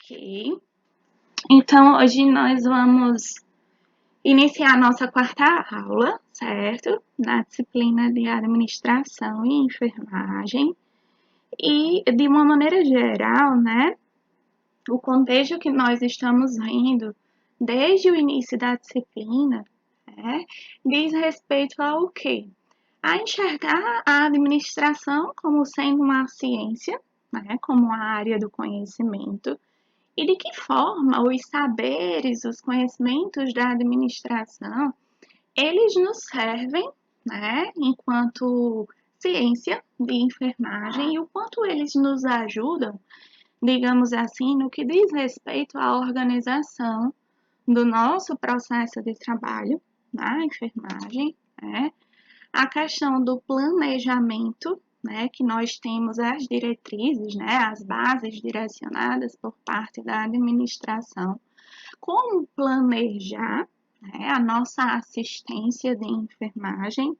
Ok. Então, hoje nós vamos iniciar a nossa quarta aula, certo? Na disciplina de administração e enfermagem. E, de uma maneira geral, né, o contexto que nós estamos vendo desde o início da disciplina, diz respeito ao quê? A enxergar a administração como sendo uma ciência, né, como uma área do conhecimento, e de que forma os saberes, os conhecimentos da administração, eles nos servem, né, enquanto ciência de enfermagem e o quanto eles nos ajudam, digamos assim, no que diz respeito à organização do nosso processo de trabalho na enfermagem, né, a questão do planejamento, né, que nós temos as diretrizes, né, as bases direcionadas por parte da administração, como planejar, né, a nossa assistência de enfermagem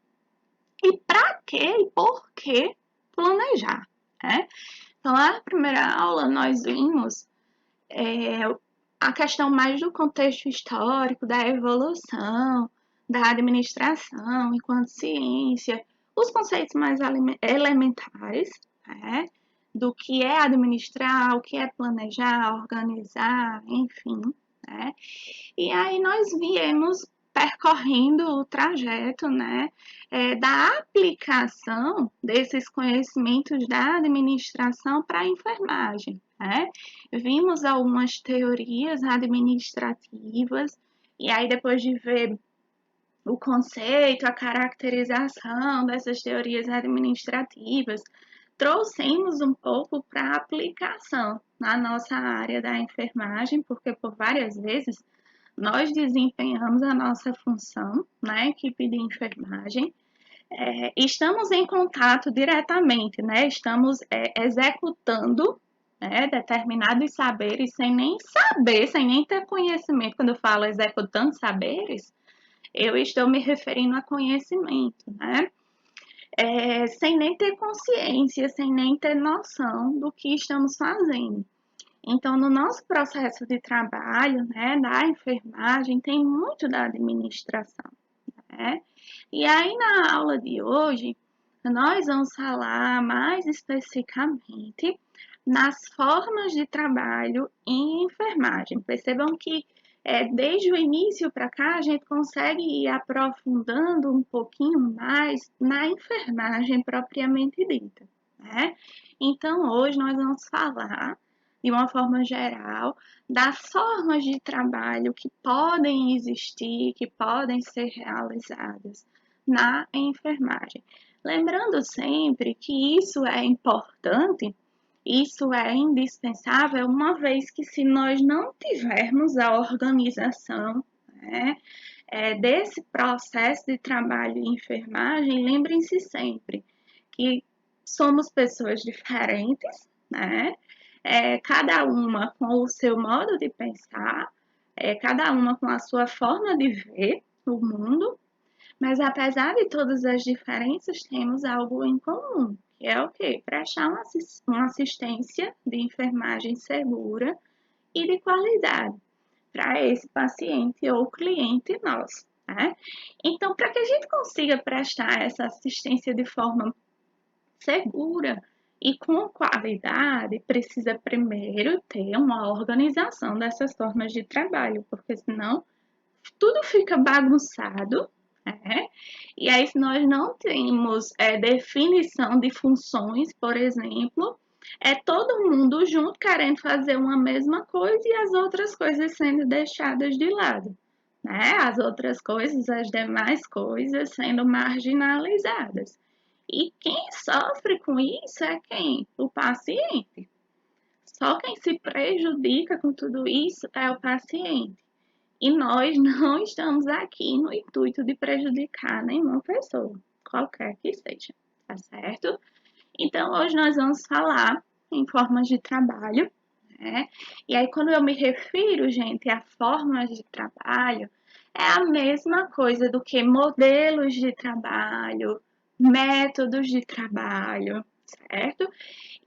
e para que e por que planejar, né? Então, na primeira aula nós vimos a questão mais do contexto histórico, da evolução, da administração enquanto ciência, os conceitos mais elementares, né, do que é administrar, o que é planejar, organizar, enfim, né? E aí nós viemos percorrendo o trajeto, né, da aplicação desses conhecimentos da administração para a enfermagem, né? Vimos algumas teorias administrativas, e aí depois de ver o conceito, a caracterização dessas teorias administrativas, trouxemos um pouco para a aplicação na nossa área da enfermagem, porque por várias vezes nós desempenhamos a nossa função na equipe de enfermagem, estamos em contato diretamente, né? Estamos executando, né, determinados saberes sem nem saber, sem nem ter conhecimento. Quando eu falo executando saberes, eu estou me referindo a conhecimento, né? Sem nem ter consciência, sem nem ter noção do que estamos fazendo. Então, no nosso processo de trabalho, né, da enfermagem, tem muito da administração, né? E aí, na aula de hoje, nós vamos falar mais especificamente nas formas de trabalho em enfermagem. Percebam que desde o início para cá a gente consegue ir aprofundando um pouquinho mais na enfermagem propriamente dita, né? Então, hoje nós vamos falar de uma forma geral, das formas de trabalho que podem existir, que podem ser realizadas na enfermagem. Lembrando sempre que isso é importante, isso é indispensável, uma vez que se nós não tivermos a organização, né, desse processo de trabalho em enfermagem, lembrem-se sempre que somos pessoas diferentes, né? Cada uma com o seu modo de pensar, cada uma com a sua forma de ver o mundo, mas apesar de todas as diferenças, temos algo em comum, que é o quê? Prestar uma assistência de enfermagem segura e de qualidade para esse paciente ou cliente nosso, né? Então, para que a gente consiga prestar essa assistência de forma segura e com qualidade, precisa primeiro ter uma organização dessas formas de trabalho, porque senão tudo fica bagunçado, né? E aí, se nós não temos definição de funções, por exemplo, todo mundo junto querendo fazer uma mesma coisa e as outras coisas sendo deixadas de lado, né? As outras coisas, as demais coisas sendo marginalizadas. E quem sofre com isso é quem? O paciente. Só quem se prejudica com tudo isso é o paciente. E nós não estamos aqui no intuito de prejudicar nenhuma pessoa, qualquer que seja, tá certo? Então, hoje nós vamos falar em formas de trabalho, né? E aí, quando eu me refiro, gente, a formas de trabalho, é a mesma coisa do que modelos de trabalho, métodos de trabalho, certo?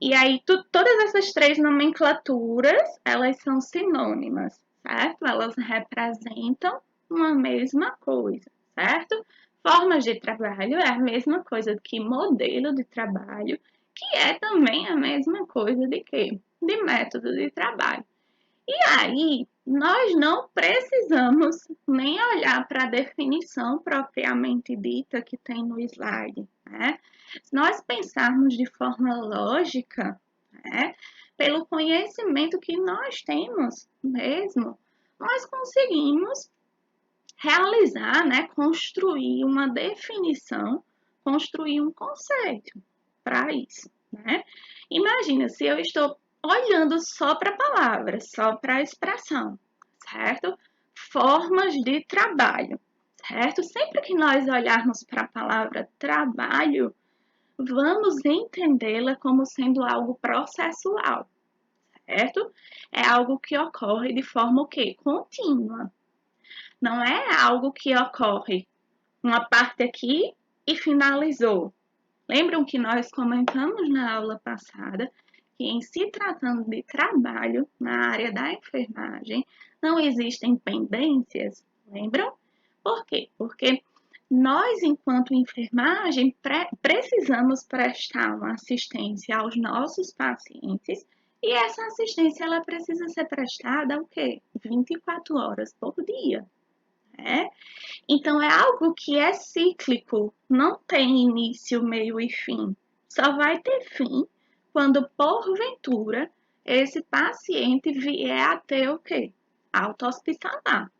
E aí, todas essas três nomenclaturas, elas são sinônimas, certo? Elas representam uma mesma coisa, certo? Formas de trabalho é a mesma coisa que modelo de trabalho, que é também a mesma coisa de quê? De método de trabalho. E aí, nós não precisamos nem olhar para a definição propriamente dita que tem no slide, né? Se nós pensarmos de forma lógica, né, pelo conhecimento que nós temos mesmo, nós conseguimos realizar, né, construir uma definição, construir um conceito para isso, né? Imagina se eu estou olhando só para a palavra, só para a expressão, certo? Formas de trabalho, certo? Sempre que nós olharmos para a palavra trabalho, vamos entendê-la como sendo algo processual, certo? É algo que ocorre de forma o quê? Contínua. Não é algo que ocorre uma parte aqui e finalizou. Lembram que nós comentamos na aula passada que em se tratando de trabalho na área da enfermagem, não existem pendências, lembram? Por quê? Porque nós, enquanto enfermagem, precisamos prestar uma assistência aos nossos pacientes e essa assistência ela precisa ser prestada o quê? 24 horas por dia. Né? Então, é algo que é cíclico, não tem início, meio e fim. Só vai ter fim quando, porventura, esse paciente vier a ter o quê? Auto-hospitalar.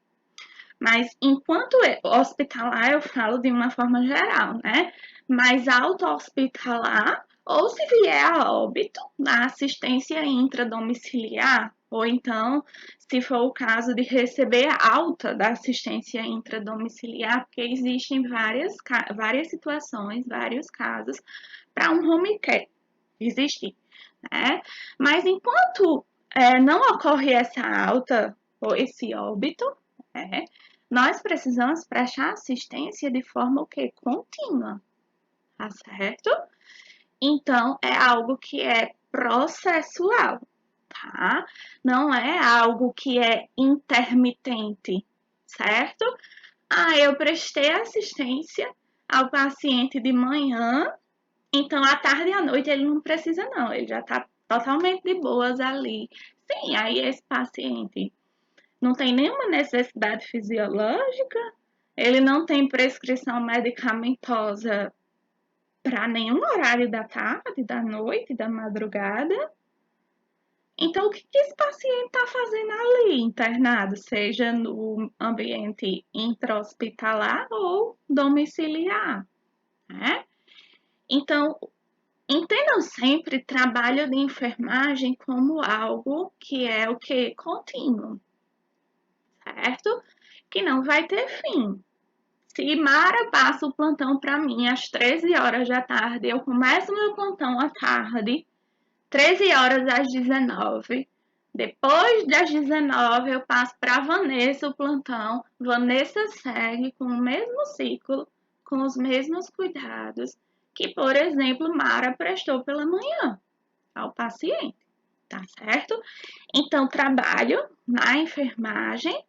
Mas enquanto hospitalar, eu falo de uma forma geral, né? Mas auto-hospitalar, ou se vier a óbito, na assistência intradomiciliar, ou então, se for o caso de receber alta da assistência intradomiciliar, porque existem várias situações, vários casos para um home care existir, né? Mas enquanto não ocorre essa alta ou esse óbito, né, nós precisamos prestar assistência de forma o quê? Contínua, tá certo? Então, é algo que é processual, tá? Não é algo que é intermitente, certo? Ah, eu prestei assistência ao paciente de manhã, então à tarde e à noite ele não precisa não, ele já tá totalmente de boas ali. Sim, aí esse paciente não tem nenhuma necessidade fisiológica, ele não tem prescrição medicamentosa para nenhum horário da tarde, da noite, da madrugada. Então, o que esse paciente está fazendo ali, internado, seja no ambiente intra-hospitalar ou domiciliar, né? Então, entendam sempre trabalho de enfermagem como algo que é o que? Contínuo, certo? Que não vai ter fim. Se Mara passa o plantão para mim às 13 horas da tarde, eu começo meu plantão à tarde, 13 horas às 19. Depois das 19, eu passo para Vanessa o plantão. Vanessa segue com o mesmo ciclo, com os mesmos cuidados que, por exemplo, Mara prestou pela manhã ao paciente, tá certo? Então, trabalho na enfermagem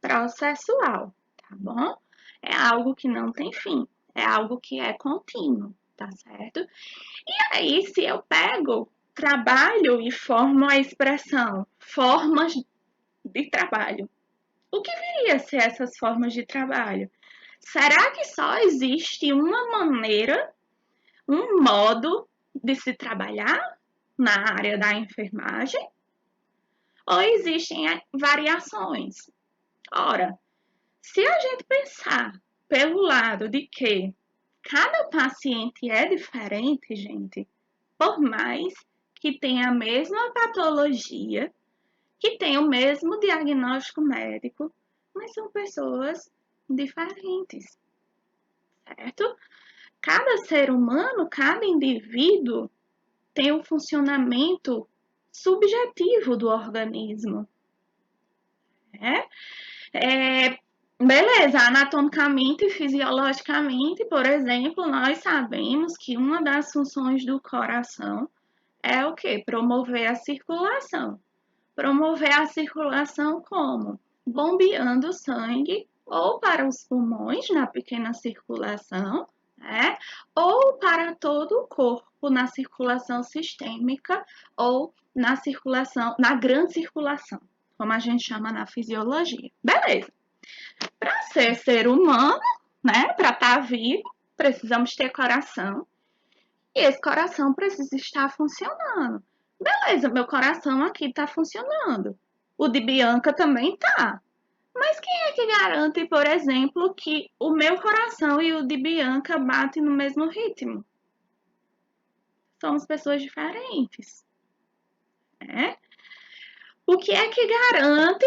processual, tá bom? É algo que não tem fim, é algo que é contínuo, tá certo? E aí, se eu pego trabalho e formo a expressão formas de trabalho, o que viria a ser essas formas de trabalho? Será que só existe uma maneira, um modo de se trabalhar na área da enfermagem? Ou existem variações? Ora, se a gente pensar pelo lado de que cada paciente é diferente, gente, por mais que tenha a mesma patologia, que tenha o mesmo diagnóstico médico, mas são pessoas diferentes, certo? Cada ser humano, cada indivíduo tem um funcionamento subjetivo do organismo, né? Beleza, anatomicamente e fisiologicamente, por exemplo, nós sabemos que uma das funções do coração é o quê? Promover a circulação. Promover a circulação como? Bombeando sangue ou para os pulmões na pequena circulação, né? Ou para todo o corpo na circulação sistêmica ou na circulação, na grande circulação, como a gente chama na fisiologia. Beleza. Para ser humano, né? Para estar vivo, precisamos ter coração. E esse coração precisa estar funcionando. Beleza, meu coração aqui está funcionando. O de Bianca também tá. Mas quem é que garante, por exemplo, que o meu coração e o de Bianca batem no mesmo ritmo? Somos pessoas diferentes, né? O que é que garante,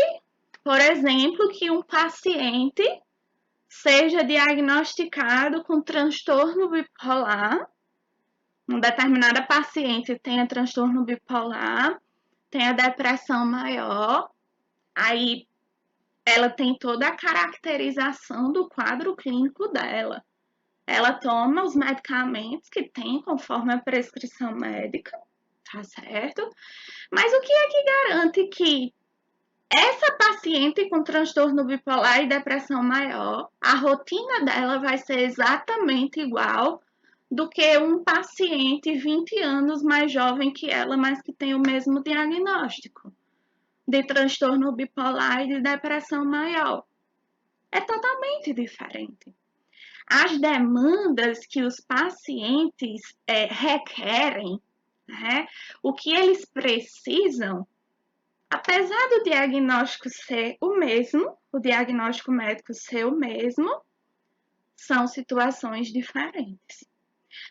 por exemplo, que um paciente seja diagnosticado com transtorno bipolar, uma determinada paciente tenha transtorno bipolar, tenha depressão maior, aí ela tem toda a caracterização do quadro clínico dela. Ela toma os medicamentos que tem conforme a prescrição médica, tá certo? Mas o que é que garante que essa paciente com transtorno bipolar e depressão maior, a rotina dela vai ser exatamente igual do que um paciente 20 anos mais jovem que ela, mas que tem o mesmo diagnóstico de transtorno bipolar e de depressão maior? É totalmente diferente. As demandas que os pacientes requerem, né, o que eles precisam, apesar do diagnóstico ser o mesmo, o diagnóstico médico ser o mesmo, são situações diferentes,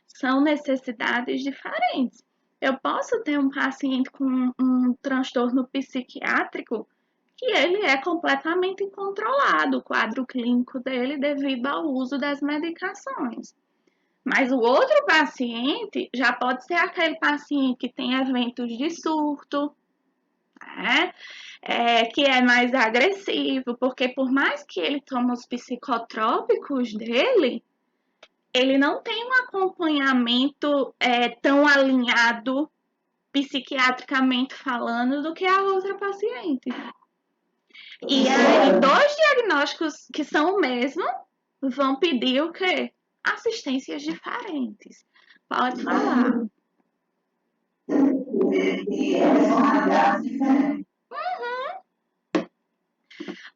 são necessidades diferentes. Eu posso ter um paciente com um transtorno psiquiátrico que ele é completamente controlado, o quadro clínico dele devido ao uso das medicações. Mas o outro paciente já pode ser aquele paciente que tem eventos de surto, né? Que é mais agressivo, porque por mais que ele tome os psicotrópicos dele, ele não tem um acompanhamento tão alinhado psiquiatricamente falando do que a outra paciente. E aí, dois diagnósticos que são o mesmo vão pedir o quê? Assistências diferentes. Pode falar.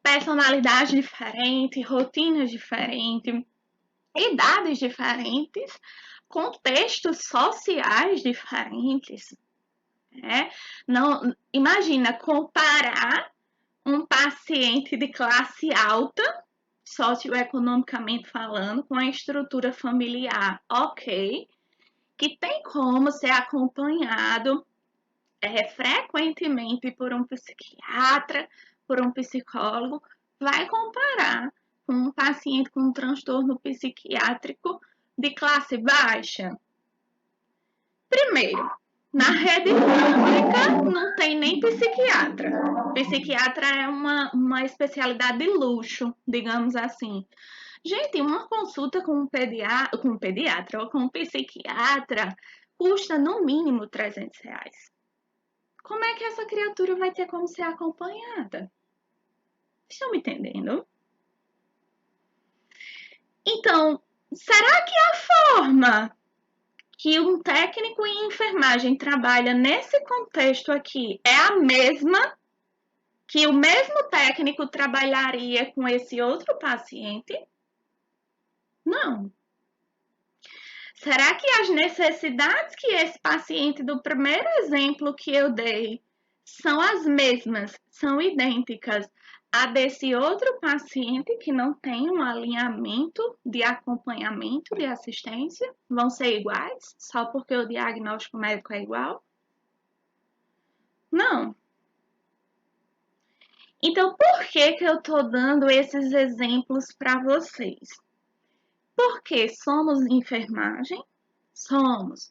Personalidade diferente, rotinas diferentes, idades diferentes, contextos sociais diferentes. Né? Não, imagina comparar um paciente de classe alta, socioeconomicamente falando, com a estrutura familiar ok, que tem como ser acompanhado frequentemente por um psiquiatra, por um psicólogo, vai comparar com um paciente com um transtorno psiquiátrico de classe baixa? Primeiro, na rede pública não tem nem psiquiatra. Psiquiatra é uma especialidade de luxo, digamos assim. Gente, uma consulta com um pediatra ou com um psiquiatra custa no mínimo R$ 300. Como é que essa criatura vai ter como ser acompanhada? Estão me entendendo? Então, será que a forma que um técnico em enfermagem trabalha nesse contexto aqui é a mesma que o mesmo técnico trabalharia com esse outro paciente? Não. Será que as necessidades que esse paciente do primeiro exemplo que eu dei são as mesmas, são idênticas a desse outro paciente que não tem um alinhamento de acompanhamento, de assistência? Vão ser iguais só porque o diagnóstico médico é igual? Não. Então, por que eu estou dando esses exemplos para vocês? Porque somos enfermagem? Somos.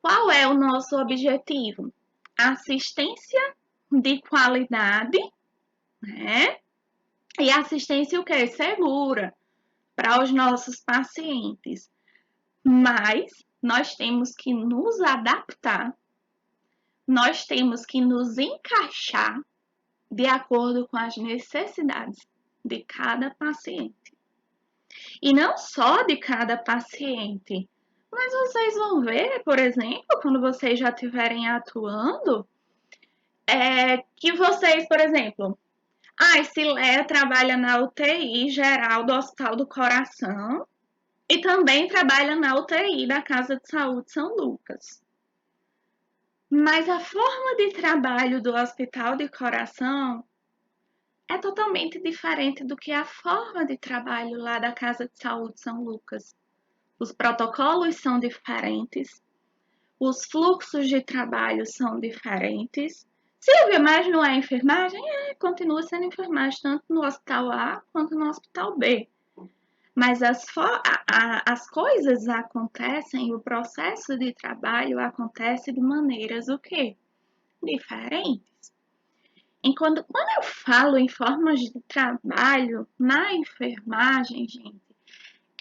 Qual é o nosso objetivo? Assistência de qualidade, né? E assistência o quê? Segura para os nossos pacientes. Mas nós temos que nos adaptar, nós temos que nos encaixar de acordo com as necessidades de cada paciente. E não só de cada paciente, mas vocês vão ver, por exemplo, quando vocês já estiverem atuando, que vocês, por exemplo, Cileia trabalha na UTI geral do Hospital do Coração e também trabalha na UTI da Casa de Saúde São Lucas. Mas a forma de trabalho do Hospital de Coração é totalmente diferente do que a forma de trabalho lá da Casa de Saúde São Lucas. Os protocolos são diferentes, os fluxos de trabalho são diferentes. Silvia, mas não é enfermagem? Continua sendo enfermagem, tanto no hospital A quanto no hospital B. Mas as coisas acontecem, o processo de trabalho acontece de maneiras o quê? Diferentes. E quando eu falo em formas de trabalho na enfermagem, gente,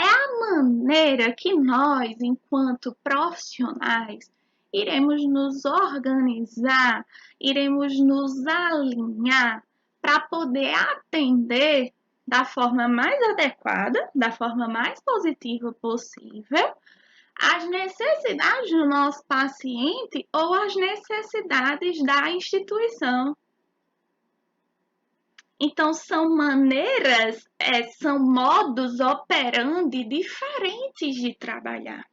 é a maneira que nós, enquanto profissionais, iremos nos organizar, iremos nos alinhar para poder atender da forma mais adequada, da forma mais positiva possível, as necessidades do nosso paciente ou as necessidades da instituição. Então, são maneiras, são modos operandi diferentes de trabalhar.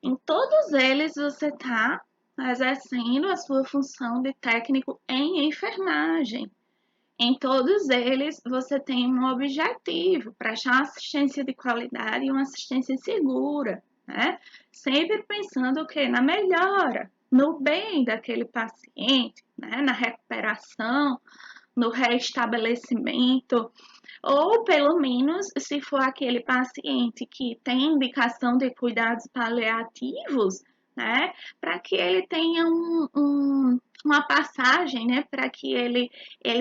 Em todos eles, você está exercendo a sua função de técnico em enfermagem. Em todos eles, você tem um objetivo, prestar assistência de qualidade e uma assistência segura, né? Sempre pensando o quê? Na melhora, no bem daquele paciente, né? Na recuperação, no restabelecimento, ou pelo menos se for aquele paciente que tem indicação de cuidados paliativos, né, para que ele tenha uma passagem, né, para que ele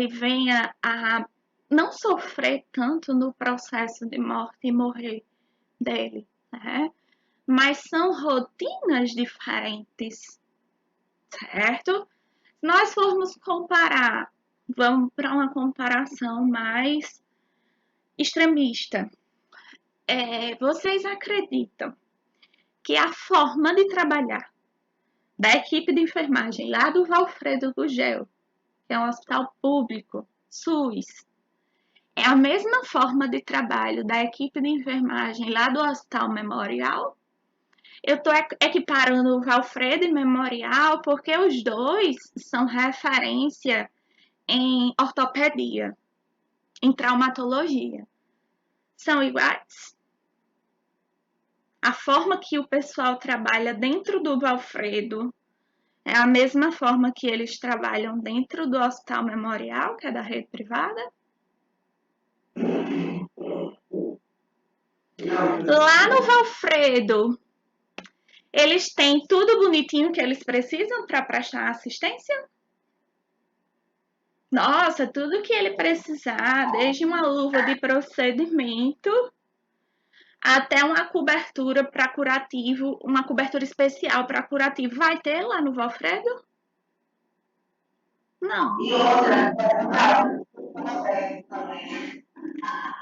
venha a não sofrer tanto no processo de morte e morrer dele, né? Mas são rotinas diferentes, certo? Se nós formos comparar, vamos para uma comparação mais extremista. Vocês acreditam que a forma de trabalhar da equipe de enfermagem lá do Valfredo Gugel, que é um hospital público, SUS, é a mesma forma de trabalho da equipe de enfermagem lá do Hospital Memorial? Eu estou equiparando o Valfredo e Memorial porque os dois são referência em ortopedia, em traumatologia. São iguais? A forma que o pessoal trabalha dentro do Valfredo é a mesma forma que eles trabalham dentro do Hospital Memorial, que é da rede privada? Lá no Valfredo, eles têm tudo bonitinho que eles precisam para prestar assistência? Nossa, tudo que ele precisar, desde uma luva de procedimento até uma cobertura para curativo, uma cobertura especial para curativo, vai ter lá no Valfredo? Não.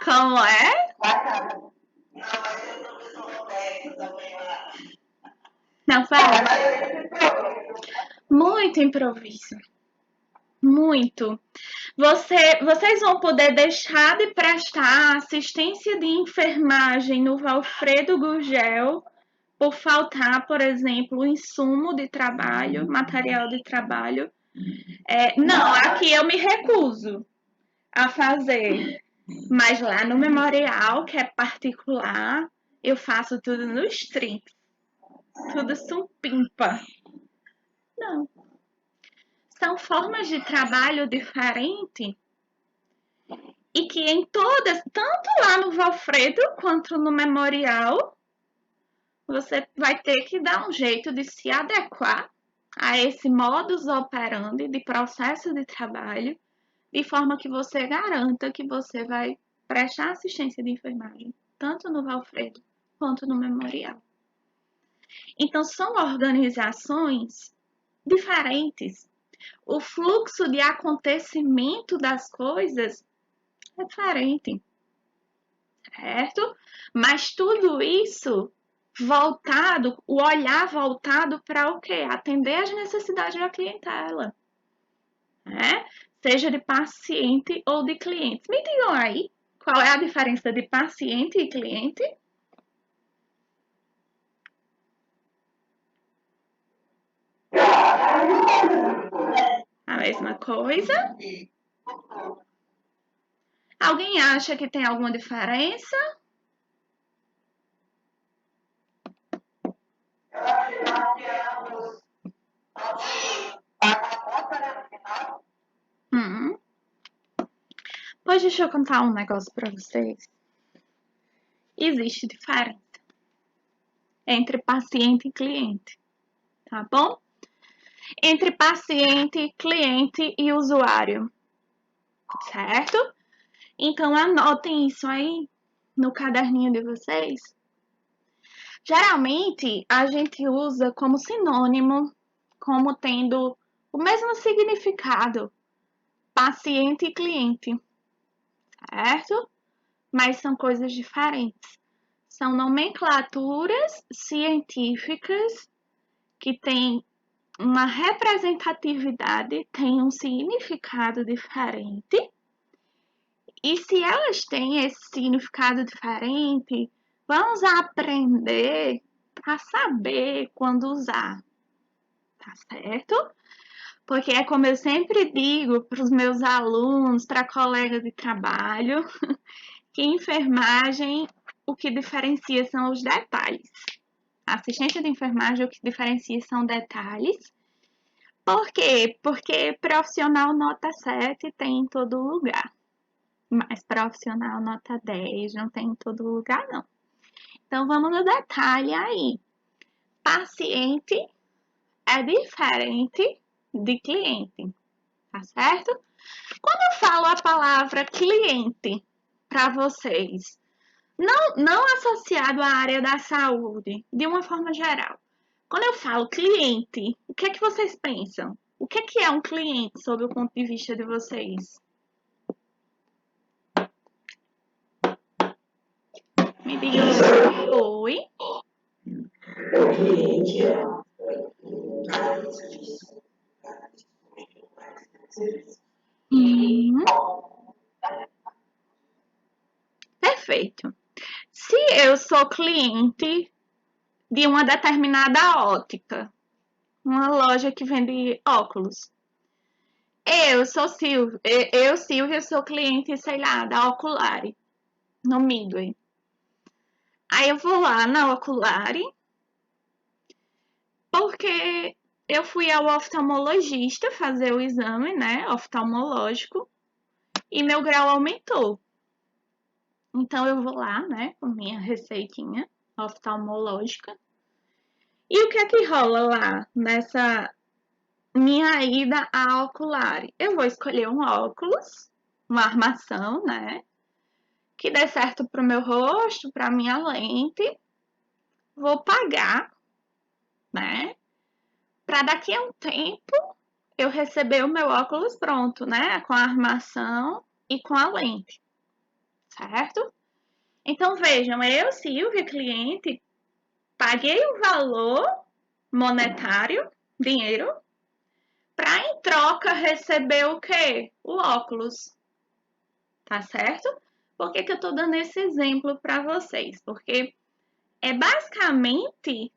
Como é? Não, fala. Muito improviso. Muito. Vocês vão poder deixar de prestar assistência de enfermagem no Valfredo Gurgel por faltar, por exemplo, insumo de trabalho, material de trabalho. Não, aqui eu me recuso a fazer. Mas lá no memorial, que é particular, eu faço tudo nos trinks. Tudo supimpa. Não. São formas de trabalho diferentes e que em todas, tanto lá no Valfredo quanto no memorial, você vai ter que dar um jeito de se adequar a esse modus operandi de processo de trabalho, de forma que você garanta que você vai prestar assistência de enfermagem, tanto no Valfredo quanto no Memorial. Então, são organizações diferentes. O fluxo de acontecimento das coisas é diferente, certo? Mas tudo isso voltado, o olhar voltado para o quê? Atender às necessidades da clientela, né? Seja de paciente ou de cliente. Me digam aí, qual é a diferença de paciente e cliente? A mesma coisa? Alguém acha que tem alguma diferença? Hum. Pois deixa eu contar um negócio para vocês. Existe diferença entre paciente e cliente, tá bom? Entre paciente, cliente e usuário, certo? Então anotem isso aí no caderninho de vocês. Geralmente a gente usa como sinônimo, como tendo o mesmo significado, paciente e cliente, certo? Mas são coisas diferentes. São nomenclaturas científicas que têm uma representatividade, têm um significado diferente. E se elas têm esse significado diferente, vamos aprender a saber quando usar, tá certo? Porque é como eu sempre digo para os meus alunos, para colegas de trabalho, que enfermagem, o que diferencia são os detalhes. A assistência de enfermagem, o que diferencia são detalhes. Por quê? Porque profissional nota 7 tem em todo lugar. Mas profissional nota 10 não tem em todo lugar, não. Então, vamos no detalhe aí. Paciente é diferente de cliente, tá certo? Quando eu falo a palavra cliente para vocês, não associado à área da saúde, de uma forma geral. Quando eu falo cliente, o que é que vocês pensam? O que é um cliente sob o ponto de vista de vocês? Me digam oi. Hum, perfeito. Se eu sou cliente de uma determinada ótica, uma loja que vende óculos, Silvia, sou cliente, sei lá, da Oculari, no Midway. Aí eu vou lá na Oculari, porque eu fui ao oftalmologista fazer o exame, né, oftalmológico, e meu grau aumentou. Então eu vou lá, né, com minha receitinha oftalmológica. E o que é que rola lá nessa minha ida à Oculari? Eu vou escolher um óculos, uma armação, né, que dê certo pro meu rosto, pra minha lente. Vou pagar, né, para daqui a um tempo eu receber o meu óculos pronto, né, com a armação e com a lente, certo? Então vejam, eu, Silvia, cliente, paguei o valor monetário, dinheiro, para em troca receber o quê? O óculos, tá certo? Por que eu tô dando esse exemplo para vocês? Porque é basicamente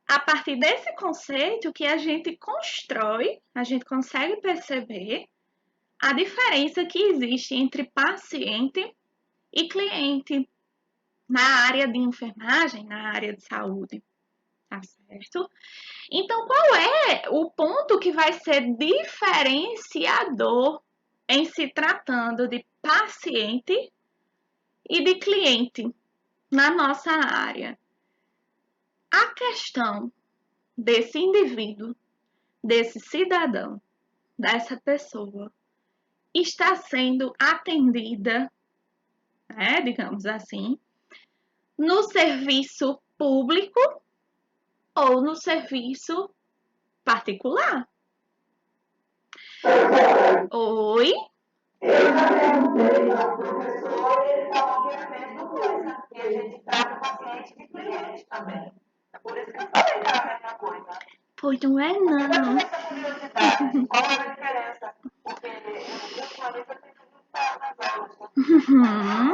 a partir desse conceito que a gente constrói, a gente consegue perceber a diferença que existe entre paciente e cliente na área de enfermagem, na área de saúde, tá certo? Então, qual é o ponto que vai ser diferenciador em se tratando de paciente e de cliente na nossa área? A questão desse indivíduo, desse cidadão, dessa pessoa, está sendo atendida, né, digamos assim, no serviço público ou no serviço particular? Oi? Eu já perguntei ao professor e ele falou que é a mesma coisa. E a gente trata o paciente de cliente também. É por isso que eu falei que era a mesma coisa. Pois não é, não. Essa curiosidade, qual é a diferença? Porque eu claramente tenho que estar nas aulas. Uhum.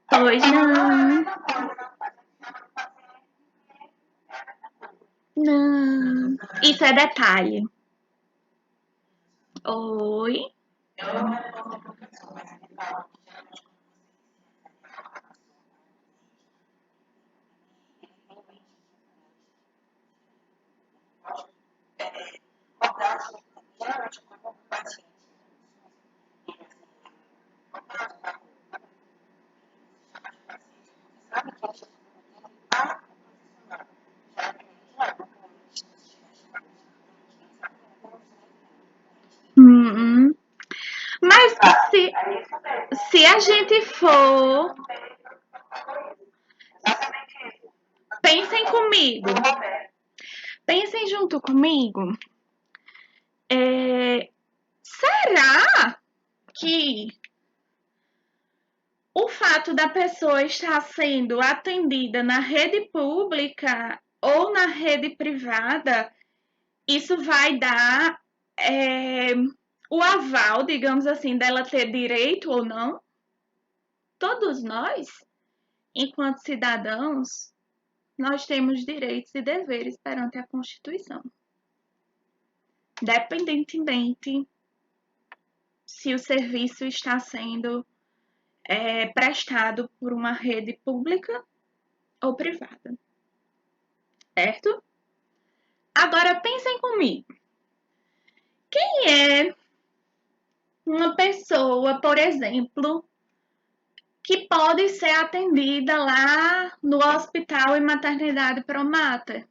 Pois não. Não. Isso é detalhe. Oi? Uhum. Mas se a gente for. Pensem comigo. Pensem junto comigo. Será que o fato da pessoa estar sendo atendida na rede pública ou na rede privada, isso vai dar o aval, digamos assim, dela ter direito ou não? Todos nós, enquanto cidadãos, nós temos direitos e deveres perante a Constituição. Independentemente se o serviço está sendo prestado por uma rede pública ou privada, certo? Agora pensem comigo. Quem é uma pessoa, por exemplo, que pode ser atendida lá no Hospital e Maternidade Promata?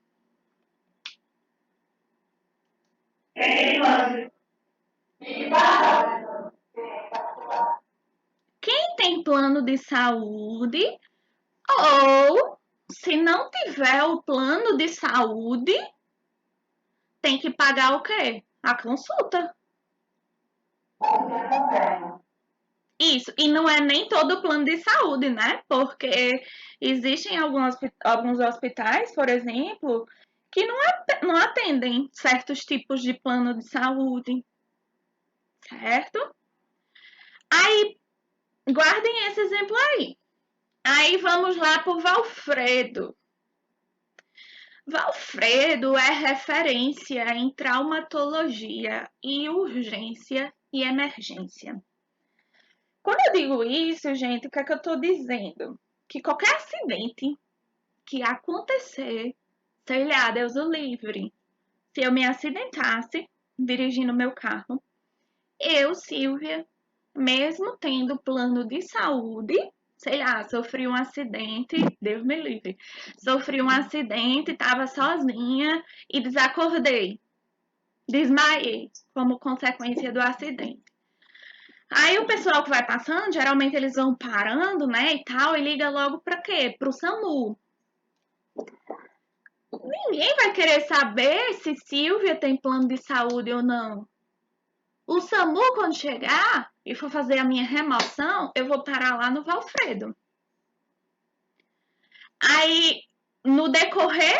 Quem tem plano de saúde ou, se não tiver o plano de saúde, tem que pagar o quê? A consulta. Isso, e não é nem todo o plano de saúde, né? Porque existem alguns hospitais, por exemplo, que não atendem certos tipos de plano de saúde, certo? Aí, guardem esse exemplo aí. Aí vamos lá para o Valfredo. Valfredo é referência em traumatologia e urgência e emergência. Quando eu digo isso, gente, o que é que eu estou dizendo? Que qualquer acidente que acontecer, sei lá, Deus o livre, se eu me acidentasse dirigindo meu carro, eu, Silvia, mesmo tendo plano de saúde, sei lá, sofri um acidente, Deus me livre, sofri um acidente, estava sozinha e desacordei, desmaiei como consequência do acidente. Aí o pessoal que vai passando, geralmente eles vão parando, né, e tal, e liga logo para quê? Pro SAMU. Ninguém vai querer saber se Silvia tem plano de saúde ou não. O SAMU, quando chegar e for fazer a minha remoção, eu vou parar lá no Valfredo. Aí, no decorrer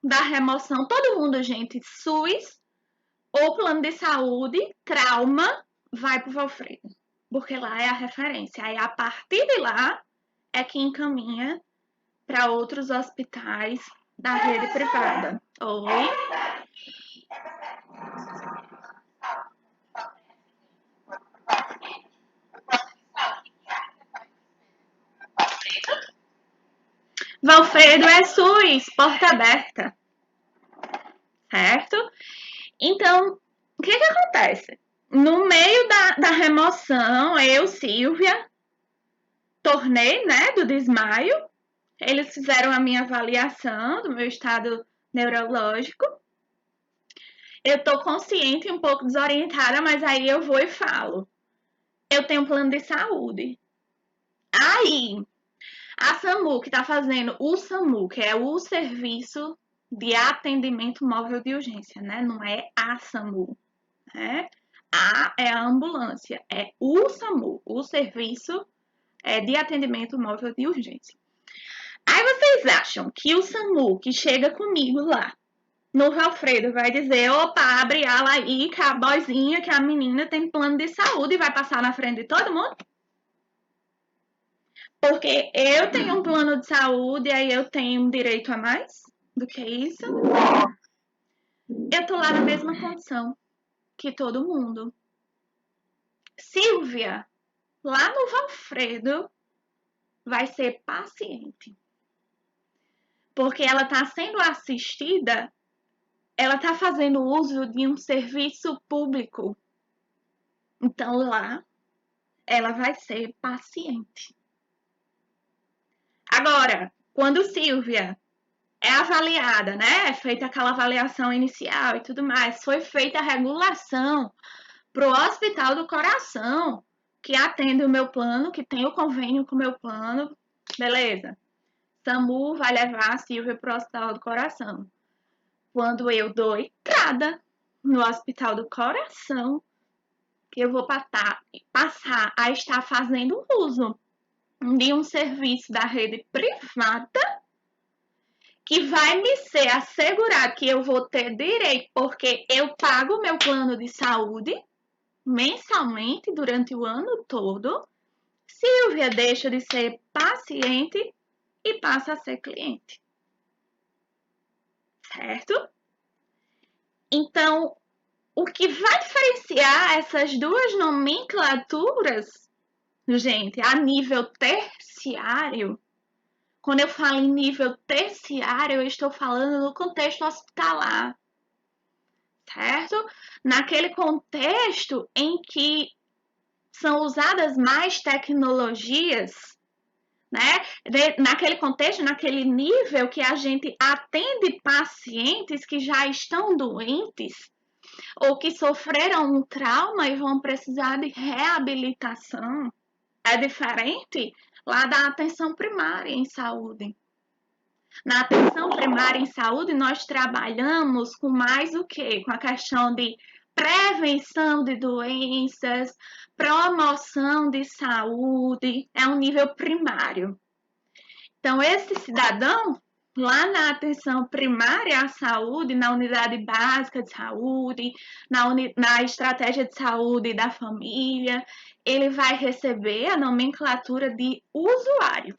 da remoção, todo mundo, gente, SUS ou plano de saúde, trauma, vai pro Valfredo. Porque lá é a referência. Aí, a partir de lá, é que encaminha para outros hospitais da rede privada. Oi? Valfredo é SUS, porta aberta, certo? Então, o que acontece? No meio da remoção, eu, Silvia, tornei, né, do desmaio. Eles fizeram a minha avaliação do meu estado neurológico. Eu tô consciente e um pouco desorientada, mas aí eu vou e falo. Eu tenho um plano de saúde. Aí, a SAMU, que tá fazendo o SAMU, que é o Serviço de Atendimento Móvel de Urgência, né? Não é a SAMU, né? A é a ambulância, é o SAMU, o Serviço de Atendimento Móvel de Urgência. Aí vocês acham que o SAMU que chega comigo lá no Valfredo vai dizer, opa, abre ala aí, que a boizinha, que a menina tem plano de saúde e vai passar na frente de todo mundo? Porque eu tenho um plano de saúde e aí eu tenho um direito a mais do que isso. Eu tô lá na mesma condição que todo mundo. Silvia, lá no Valfredo, vai ser paciente. Porque ela está sendo assistida, ela está fazendo uso de um serviço público. Então lá, ela vai ser paciente. Agora, quando Silvia é avaliada, né? É feita aquela avaliação inicial e tudo mais, foi feita a regulação para o Hospital do Coração, que atende o meu plano, que tem o convênio com o meu plano, beleza. SAMU vai levar a Silvia para o Hospital do Coração. Quando eu dou entrada no Hospital do Coração, que eu vou passar a estar fazendo uso de um serviço da rede privada, que vai me ser assegurado que eu vou ter direito, porque eu pago meu plano de saúde mensalmente durante o ano todo. Silvia deixa de ser paciente e passa a ser cliente. Certo? Então, o que vai diferenciar essas duas nomenclaturas, gente, a nível terciário, quando eu falo em nível terciário, eu estou falando no contexto hospitalar, certo? Naquele contexto em que são usadas mais tecnologias, né? Naquele contexto, naquele nível que a gente atende pacientes que já estão doentes ou que sofreram um trauma e vão precisar de reabilitação. É diferente lá da atenção primária em saúde. Na atenção primária em saúde, nós trabalhamos com mais o quê? Com a questão de prevenção de doenças, promoção de saúde, é um nível primário. Então, esse cidadão, lá na atenção primária à saúde, na unidade básica de saúde, na estratégia de saúde da família, ele vai receber a nomenclatura de usuário,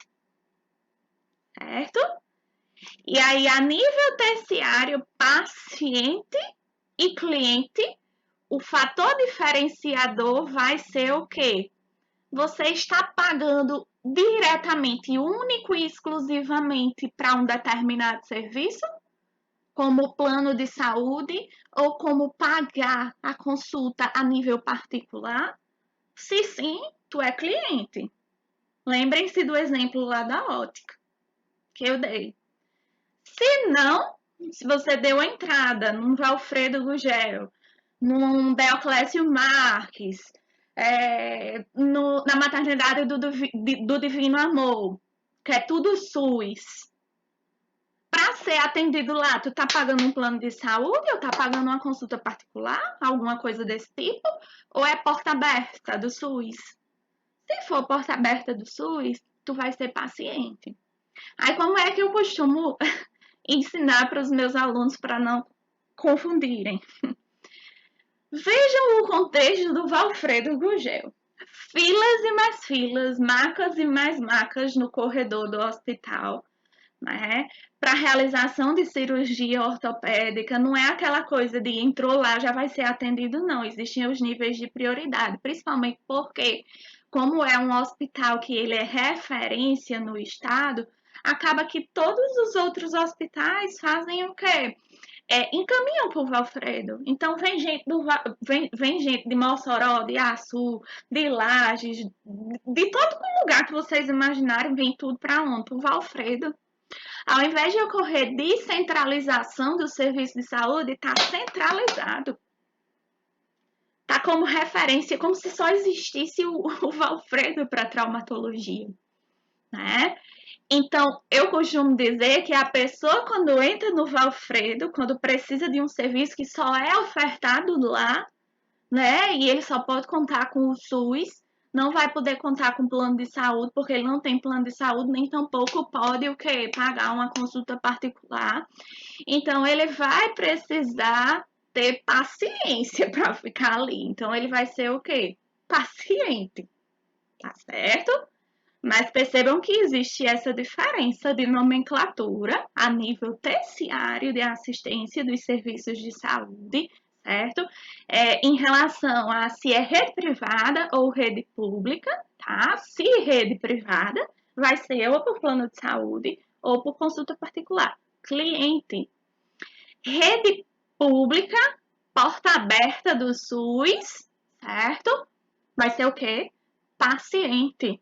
certo? E aí, a nível terciário, paciente e cliente, o fator diferenciador vai ser o quê? Você está pagando diretamente, único e exclusivamente para um determinado serviço, como plano de saúde, ou como pagar a consulta a nível particular? Se sim, tu é cliente. Lembrem-se do exemplo lá da ótica que eu dei. Se não, se você deu a entrada num Valfredo Gugel, num Deoclésio Marques, na maternidade do Divino Amor, que é tudo SUS. Para ser atendido lá, tu tá pagando um plano de saúde ou tá pagando uma consulta particular, alguma coisa desse tipo? Ou é porta aberta do SUS? Se for porta aberta do SUS, tu vai ser paciente. Aí como é que eu costumo ensinar para os meus alunos para não confundirem? Vejam o contexto do Valfredo Gugel. Filas e mais filas, macas e mais macas no corredor do hospital, né? Para realização de cirurgia ortopédica, não é aquela coisa de entrou lá, já vai ser atendido, não. Existem os níveis de prioridade, principalmente porque, como é um hospital que ele é referência no estado, acaba que todos os outros hospitais fazem o quê? Encaminham para o Valfredo. Então vem gente de Mossoró, de Açu, de Lages, de todo lugar que vocês imaginarem, vem tudo para onde? Para o Valfredo. Ao invés de ocorrer descentralização do serviço de saúde, está centralizado. Está como referência, como se só existisse o Valfredo para traumatologia, né? Então, eu costumo dizer que a pessoa, quando entra no Valfredo, quando precisa de um serviço que só é ofertado lá, né? E ele só pode contar com o SUS, não vai poder contar com plano de saúde, porque ele não tem plano de saúde, nem tampouco pode o quê? Pagar uma consulta particular. Então, ele vai precisar ter paciência para ficar ali. Então, ele vai ser o quê? Paciente, tá certo? Mas percebam que existe essa diferença de nomenclatura a nível terciário de assistência dos serviços de saúde, certo? Em relação a se é rede privada ou rede pública, tá? Se rede privada, vai ser ou por plano de saúde ou por consulta particular. Cliente. Rede pública, porta aberta do SUS, certo? Vai ser o quê? Paciente.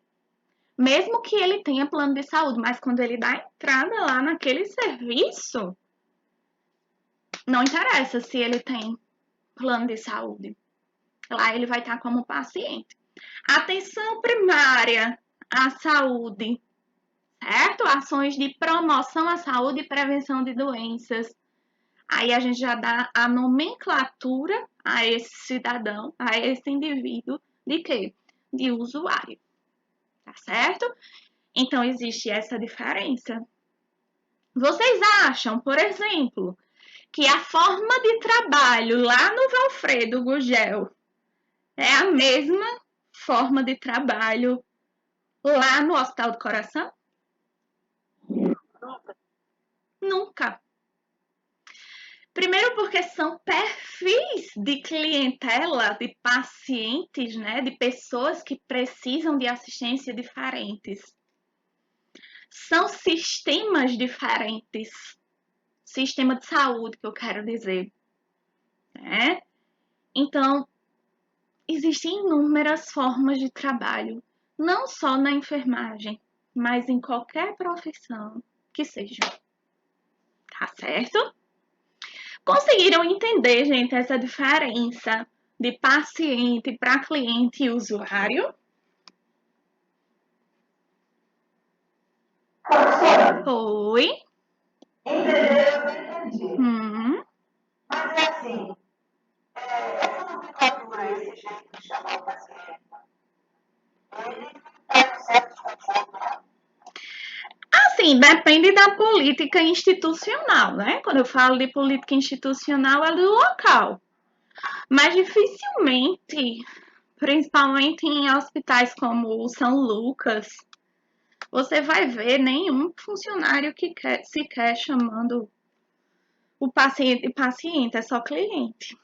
Mesmo que ele tenha plano de saúde, mas quando ele dá entrada lá naquele serviço, não interessa se ele tem plano de saúde. Lá ele vai estar como paciente. Atenção primária à saúde, certo? Ações de promoção à saúde e prevenção de doenças. Aí a gente já dá a nomenclatura a esse cidadão, a esse indivíduo de quê? De usuário, tá certo? Então existe essa diferença. Vocês acham, por exemplo, que a forma de trabalho lá no Valfredo Gugel é a mesma forma de trabalho lá no Hospital do Coração? Nunca. Primeiro porque são perfis de clientela, de pacientes, né, de pessoas que precisam de assistência diferentes. São sistemas diferentes. Sistema de saúde, que eu quero dizer, né? Então, existem inúmeras formas de trabalho, não só na enfermagem, mas em qualquer profissão que seja. Tá certo? Conseguiram entender, gente, essa diferença de paciente para cliente e usuário? Professora, Oi? entendeu? Eu entendi. Hum. Mas é assim, essa nomenclatura, esse jeito de chamar o paciente, ele traz um certo desconforto, né? Assim, depende da política institucional, né? Quando eu falo de política institucional, é do local. Mas dificilmente, principalmente em hospitais como o São Lucas, você vai ver nenhum funcionário que sequer chamando o paciente de paciente, é só cliente.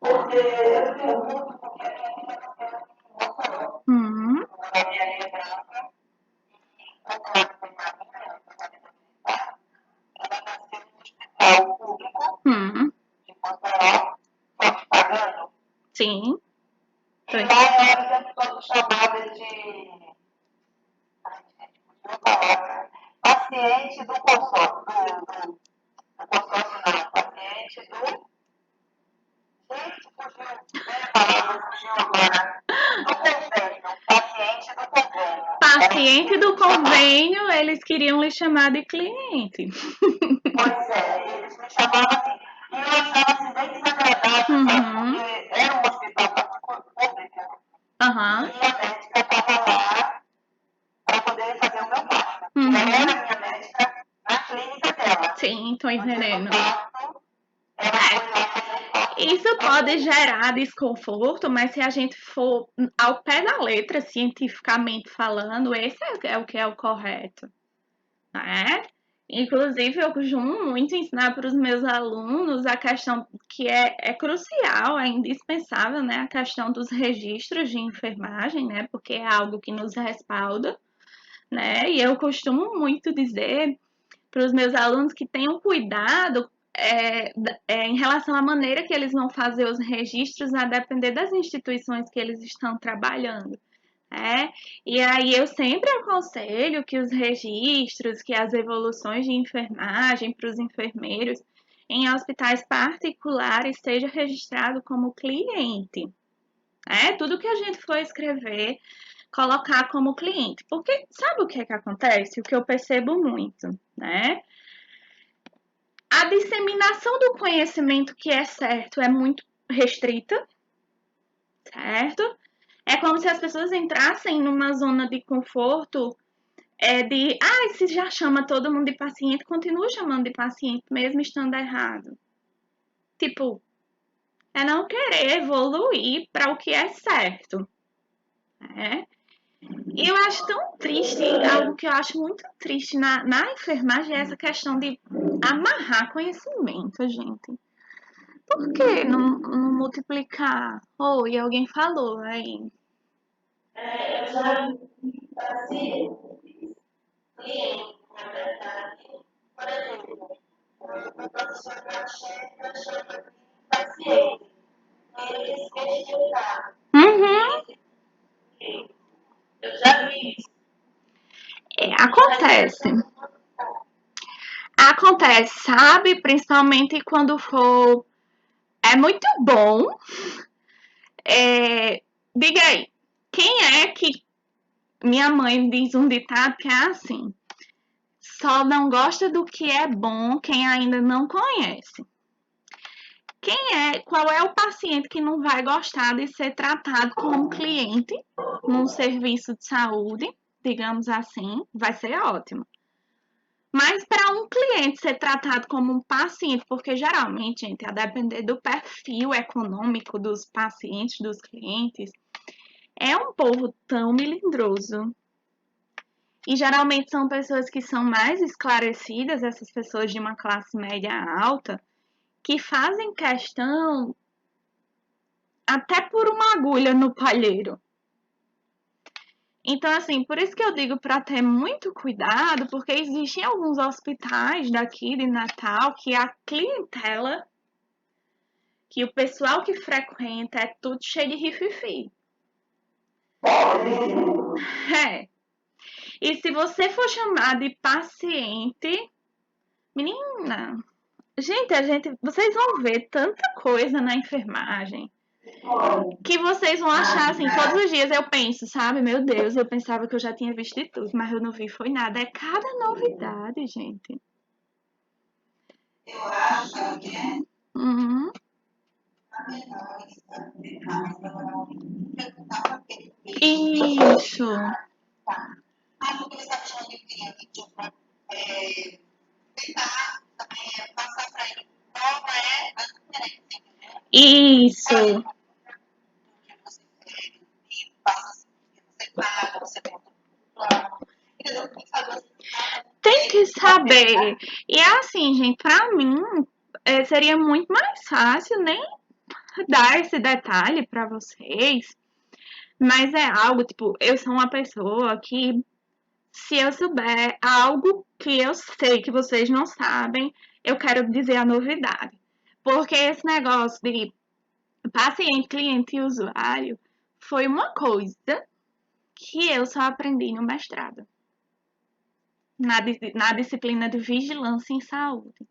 Porque eu pergunto, porque a minha filha não tem Mossoró. Hum, A minha lembrança, contato com a minha militar, ela nasceu no hospital público hum, de Mossoró, só que pagando. sim. E lá era o tempo todo chamada de. Ai, gente, fugiu a palavra. Paciente do consórcio. Do consórcio não, paciente do. Gente, fugiu. Veio a palavra, fugiu agora. Do convênio. Paciente do convênio. Paciente do convênio, eles queriam lhe chamar de cliente. Pois é, eles me chamavam assim. E eu achava assim bem desagradável, sabe? Uhum, Porque era um hospital público. aham, E a médica estava lá para poder fazer o meu parto. E ela uhum. era minha médica na clínica dela. Sim, tô No dia do entendendo. parto, ela foi lá fazer o parto. Isso pode gerar desconforto, mas se a gente for ao pé da letra, cientificamente falando, esse é o que é o correto, né? Inclusive, eu costumo muito ensinar para os meus alunos a questão que é crucial, é indispensável, né? A questão dos registros de enfermagem, né? Porque é algo que nos respalda, né? E eu costumo muito dizer para os meus alunos que tenham cuidado em relação à maneira que eles vão fazer os registros, a depender das instituições que eles estão trabalhando. E aí eu sempre aconselho que os registros, que as evoluções de enfermagem para os enfermeiros em hospitais particulares seja registrado como cliente. Tudo que a gente for escrever, colocar como cliente. Porque sabe o que é que acontece? O que eu percebo muito, né? A disseminação do conhecimento que é certo é muito restrita, certo? É como se as pessoas entrassem numa zona de conforto se já chama todo mundo de paciente, continua chamando de paciente mesmo estando errado. Tipo, é não querer evoluir para o que é certo, né? E eu acho tão triste, algo que eu acho muito triste na enfermagem é essa questão de amarrar conhecimento, gente. Por que não multiplicar? E alguém falou aí. Eu já vi paciente, cliente, na verdade, por exemplo, o professor da chega chama de paciente. Eles questionaram. Uhum. Eu já vi isso. Acontece. Acontece, sabe? Principalmente quando for. É muito bom. Diga aí, quem é que. Minha mãe diz um ditado que é assim: só não gosta do que é bom quem ainda não conhece. Qual é o paciente que não vai gostar de ser tratado como cliente num serviço de saúde, digamos assim, vai ser ótimo. Mas para um cliente ser tratado como um paciente, porque geralmente, gente, a depender do perfil econômico dos pacientes, dos clientes, é um povo tão melindroso. E geralmente são pessoas que são mais esclarecidas, essas pessoas de uma classe média alta, que fazem questão até por uma agulha no palheiro. Então, assim, por isso que eu digo para ter muito cuidado, porque existem alguns hospitais daqui de Natal que a clientela, que o pessoal que frequenta é tudo cheio de rififi. É. E se você for chamar de paciente, menina, vocês vão ver tanta coisa na enfermagem que vocês vão achar assim, todos os dias eu penso, sabe? Meu Deus, eu pensava que eu já tinha visto de tudo, mas eu não vi foi nada. É cada novidade, gente. Eu acho que é Uhum. Isso. Mas o que você está achando de cliente, tipo, tentar também passar para ele qual é a diferença, entendeu? Isso. Que você quer, e passa assim, que você paga, você tem outro plano. Entendeu? Tem que saber Tem que saber. E é assim, gente, pra mim, seria muito mais fácil nem dar esse detalhe pra vocês. Mas é algo, tipo, eu sou uma pessoa que, se eu souber algo que eu sei que vocês não sabem, eu quero dizer a novidade. Porque esse negócio de paciente, cliente e usuário foi uma coisa que eu só aprendi no mestrado, na disciplina de vigilância em saúde.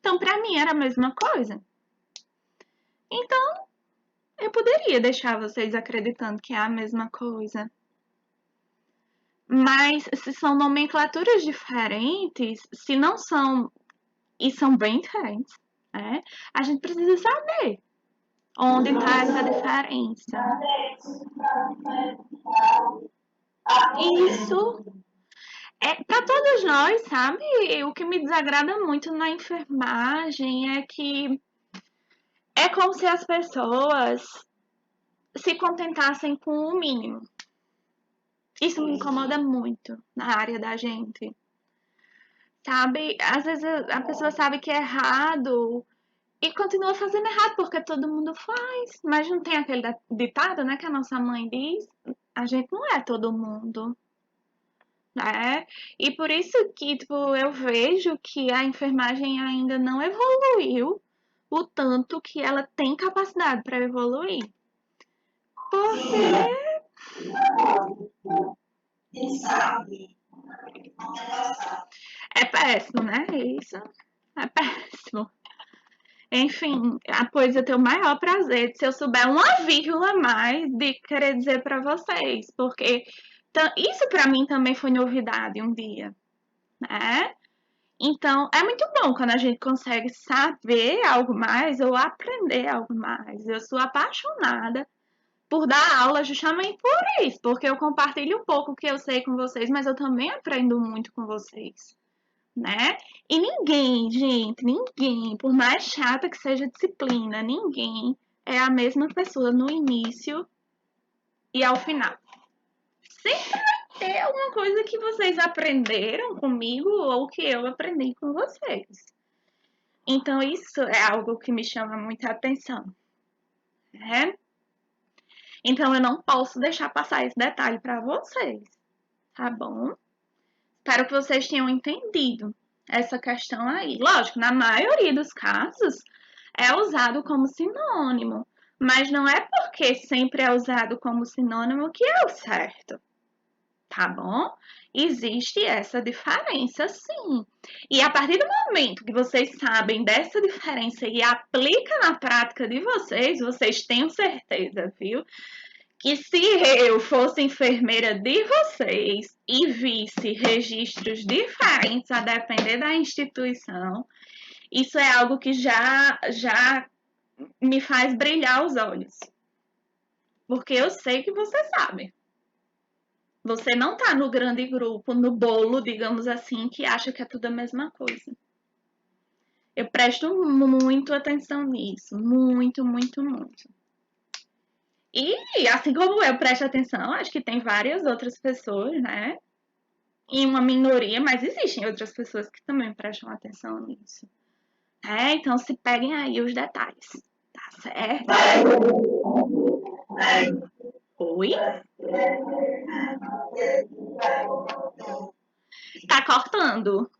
Então, para mim era a mesma coisa. Então, eu poderia deixar vocês acreditando que é a mesma coisa. Mas se são nomenclaturas diferentes, se não são, e são bem diferentes, a gente precisa saber onde está essa diferença. Isso é para todos nós, sabe? O que me desagrada muito na enfermagem é que é como se as pessoas se contentassem com o mínimo. Isso me incomoda muito na área da gente. Sabe? Às vezes a pessoa sabe que é errado e continua fazendo errado porque todo mundo faz. Mas não tem aquele ditado, né, que a nossa mãe diz: a gente não é todo mundo, né? E por isso que, tipo, eu vejo que a enfermagem ainda não evoluiu o tanto que ela tem capacidade para evoluir. Porque Quem sabe não tem passado. É péssimo, né? Isso é péssimo. Enfim, pois eu tenho o maior prazer de, se eu souber uma vírgula a mais, de querer dizer para vocês, porque isso para mim também foi novidade um dia, né? Então, é muito bom quando a gente consegue saber algo mais ou aprender algo mais. Eu sou apaixonada por dar aula justamente por isso, porque eu compartilho um pouco o que eu sei com vocês, mas eu também aprendo muito com vocês, né? E ninguém, gente, ninguém, por mais chata que seja a disciplina, ninguém é a mesma pessoa no início e ao final. Sempre vai ter alguma coisa que vocês aprenderam comigo ou que eu aprendi com vocês. Então, isso é algo que me chama muita atenção, né? Então, eu não posso deixar passar esse detalhe para vocês, tá bom? Espero que vocês tenham entendido essa questão aí. Lógico, na maioria dos casos é usado como sinônimo, mas não é porque sempre é usado como sinônimo que é o certo, tá bom? Existe essa diferença, sim. E a partir do momento que vocês sabem dessa diferença e aplica na prática de vocês, vocês tenham certeza, viu? Que se eu fosse enfermeira de vocês e visse registros diferentes a depender da instituição, isso é algo que já me faz brilhar os olhos. Porque eu sei que você sabe. Você não tá no grande grupo, no bolo, digamos assim, que acha que é tudo a mesma coisa. Eu presto muito atenção nisso. Muito, muito, muito. E assim como eu presto atenção, acho que tem várias outras pessoas, né? Em uma minoria, mas existem outras pessoas que também prestam atenção nisso. Então se peguem aí os detalhes, tá certo? Oi? Tá cortando?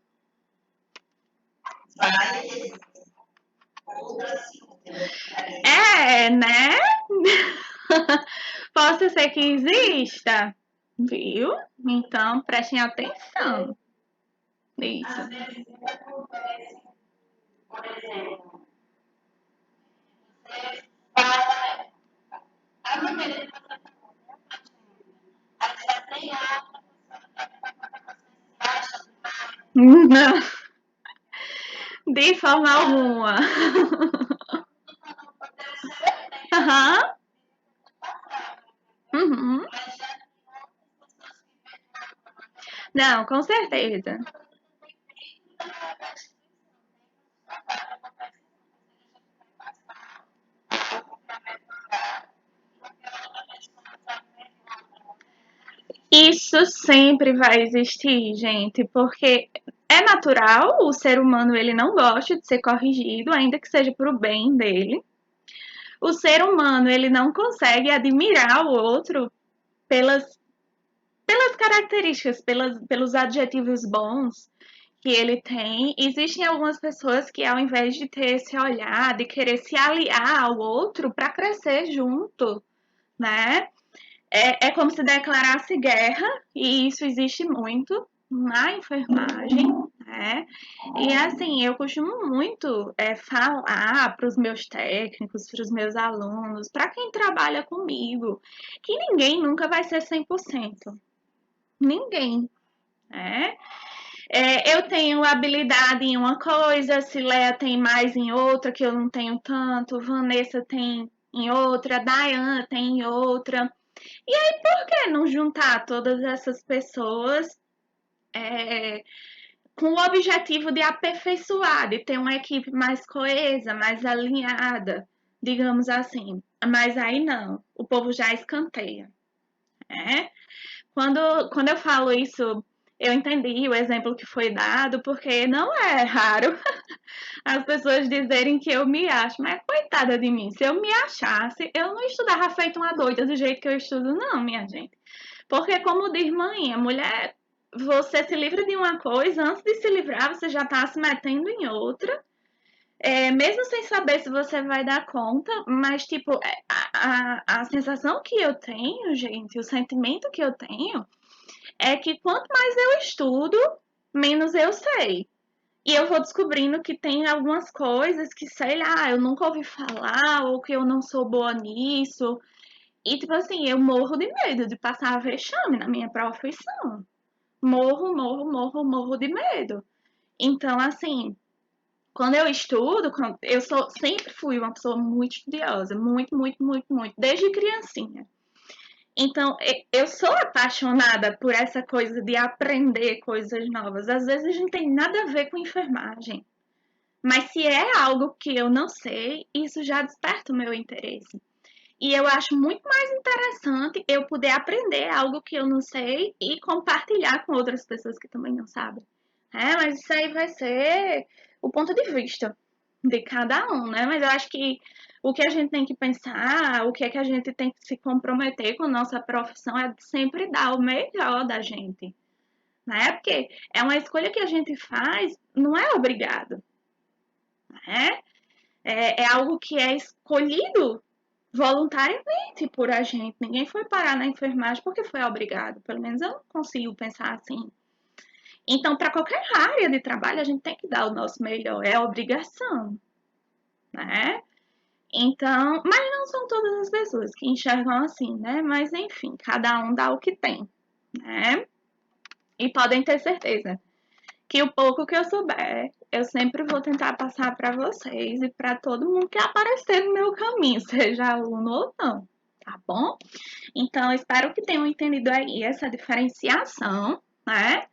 Né? Possa ser que exista, viu? Então prestem atenção nisso. Por exemplo, você fala, a maneira que você aí já tem outra pessoa que acha Não, de forma alguma. Aham. Uhum. Não, com certeza. Isso sempre vai existir, gente, porque é natural, o ser humano ele não gosta de ser corrigido, ainda que seja para o bem dele. O ser humano ele não consegue admirar o outro pelas, pelas características, pelos adjetivos bons que ele tem. Existem algumas pessoas que, ao invés de ter esse olhar, de querer se aliar ao outro para crescer junto, né? É como se declarasse guerra, e isso existe muito na enfermagem, né? E assim, eu costumo muito falar para os meus técnicos, para os meus alunos, para quem trabalha comigo, que ninguém nunca vai ser 100%. Ninguém, né? Eu tenho habilidade em uma coisa, Cileia tem mais em outra, que eu não tenho tanto, Vanessa tem em outra, Dayana tem em outra. E aí, por que não juntar todas essas pessoas com o objetivo de aperfeiçoar, de ter uma equipe mais coesa, mais alinhada, digamos assim? Mas aí não, o povo já escanteia, né? Quando eu falo isso, eu entendi o exemplo que foi dado, porque não é raro as pessoas dizerem que eu me acho, mas coitada de mim, se eu me achasse, eu não estudava feito uma doida do jeito que eu estudo, não, minha gente. Porque, como diz mãe, a mulher, você se livra de uma coisa, antes de se livrar, você já está se metendo em outra. mesmo sem saber se você vai dar conta, mas, tipo, a sensação que eu tenho, gente, o sentimento que eu tenho é que quanto mais eu estudo, menos eu sei. E eu vou descobrindo que tem algumas coisas que, sei lá, eu nunca ouvi falar, ou que eu não sou boa nisso. E, tipo assim, eu morro de medo de passar vexame na minha profissão. Morro de medo. Então, assim, quando eu estudo, sempre fui uma pessoa muito estudiosa, muito, desde criancinha. Então, eu sou apaixonada por essa coisa de aprender coisas novas. Às vezes não tem nada a ver com enfermagem. Mas se é algo que eu não sei, isso já desperta o meu interesse. E eu acho muito mais interessante eu poder aprender algo que eu não sei e compartilhar com outras pessoas que também não sabem. Mas isso aí vai ser o ponto de vista de cada um, né? Mas eu acho que o que a gente tem que pensar, o que é que a gente tem que se comprometer com a nossa profissão é sempre dar o melhor da gente, né? Porque é uma escolha que a gente faz, não é obrigado, né? É algo que é escolhido voluntariamente por a gente. Ninguém foi parar na enfermagem porque foi obrigado. Pelo menos eu não consigo pensar assim. Então, para qualquer área de trabalho, a gente tem que dar o nosso melhor. É obrigação, né? Então, mas não são todas as pessoas que enxergam assim, né? Mas enfim, cada um dá o que tem, né? E podem ter certeza que o pouco que eu souber, eu sempre vou tentar passar para vocês e para todo mundo que aparecer no meu caminho, seja aluno ou não, tá bom? Então, espero que tenham entendido aí essa diferenciação, né?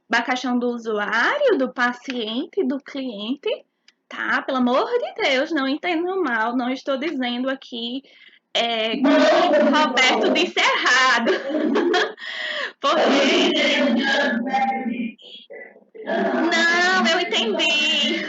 Da questão do usuário, do paciente, do cliente, tá? Pelo amor de Deus, não entendam mal, não estou dizendo aqui que o Roberto disse errado, porque não, eu entendi.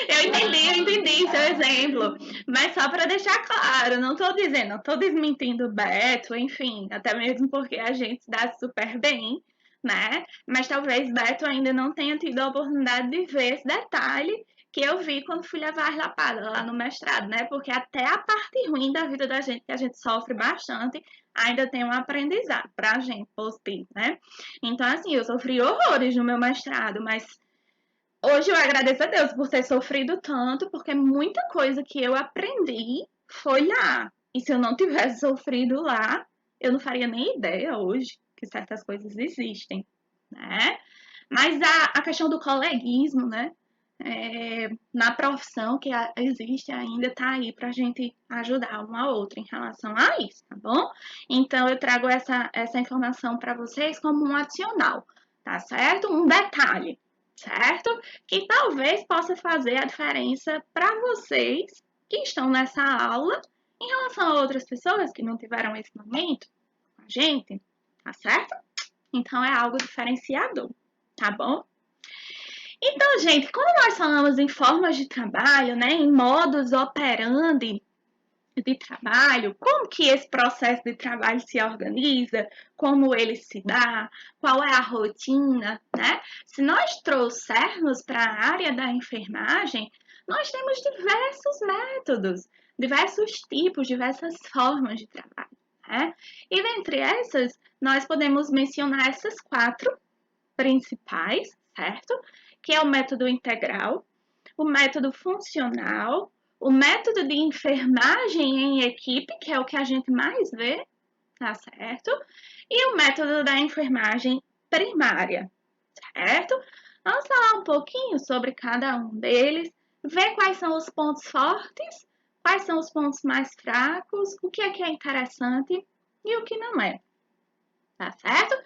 Eu entendi seu exemplo. Mas só para deixar claro, não estou dizendo, não estou desmentindo o Beto, enfim, até mesmo porque a gente se dá super bem, né? Mas talvez Beto ainda não tenha tido a oportunidade de ver esse detalhe que eu vi quando fui levar as lapadas lá no mestrado, né? Porque até a parte ruim da vida da gente, que a gente sofre bastante, ainda tem um aprendizado pra gente positivo, né? Então, assim, eu sofri horrores no meu mestrado, mas hoje eu agradeço a Deus por ter sofrido tanto, porque muita coisa que eu aprendi foi lá. E se eu não tivesse sofrido lá, eu não faria nem ideia hoje que certas coisas existem, né? Mas a questão do coleguismo, né? Na profissão que existe ainda, tá aí pra gente ajudar uma a outra em relação a isso, tá bom? Então eu trago essa informação para vocês como um adicional, tá certo? Um detalhe, certo? Que talvez possa fazer a diferença para vocês que estão nessa aula em relação a outras pessoas que não tiveram esse momento com a gente, tá certo? Então é algo diferenciador, tá bom? Então, gente, quando nós falamos em formas de trabalho, né, em modus operandi de trabalho, como que esse processo de trabalho se organiza, como ele se dá, qual é a rotina, né? Se nós trouxermos para a área da enfermagem, nós temos diversos métodos, diversos tipos, diversas formas de trabalho, né? E dentre essas, nós podemos mencionar essas quatro principais, certo? Que é o método integral, o método funcional, o método de enfermagem em equipe, que é o que a gente mais vê, tá certo? E o método da enfermagem primária, certo? Vamos falar um pouquinho sobre cada um deles, ver quais são os pontos fortes, quais são os pontos mais fracos, o que é interessante e o que não é, tá certo?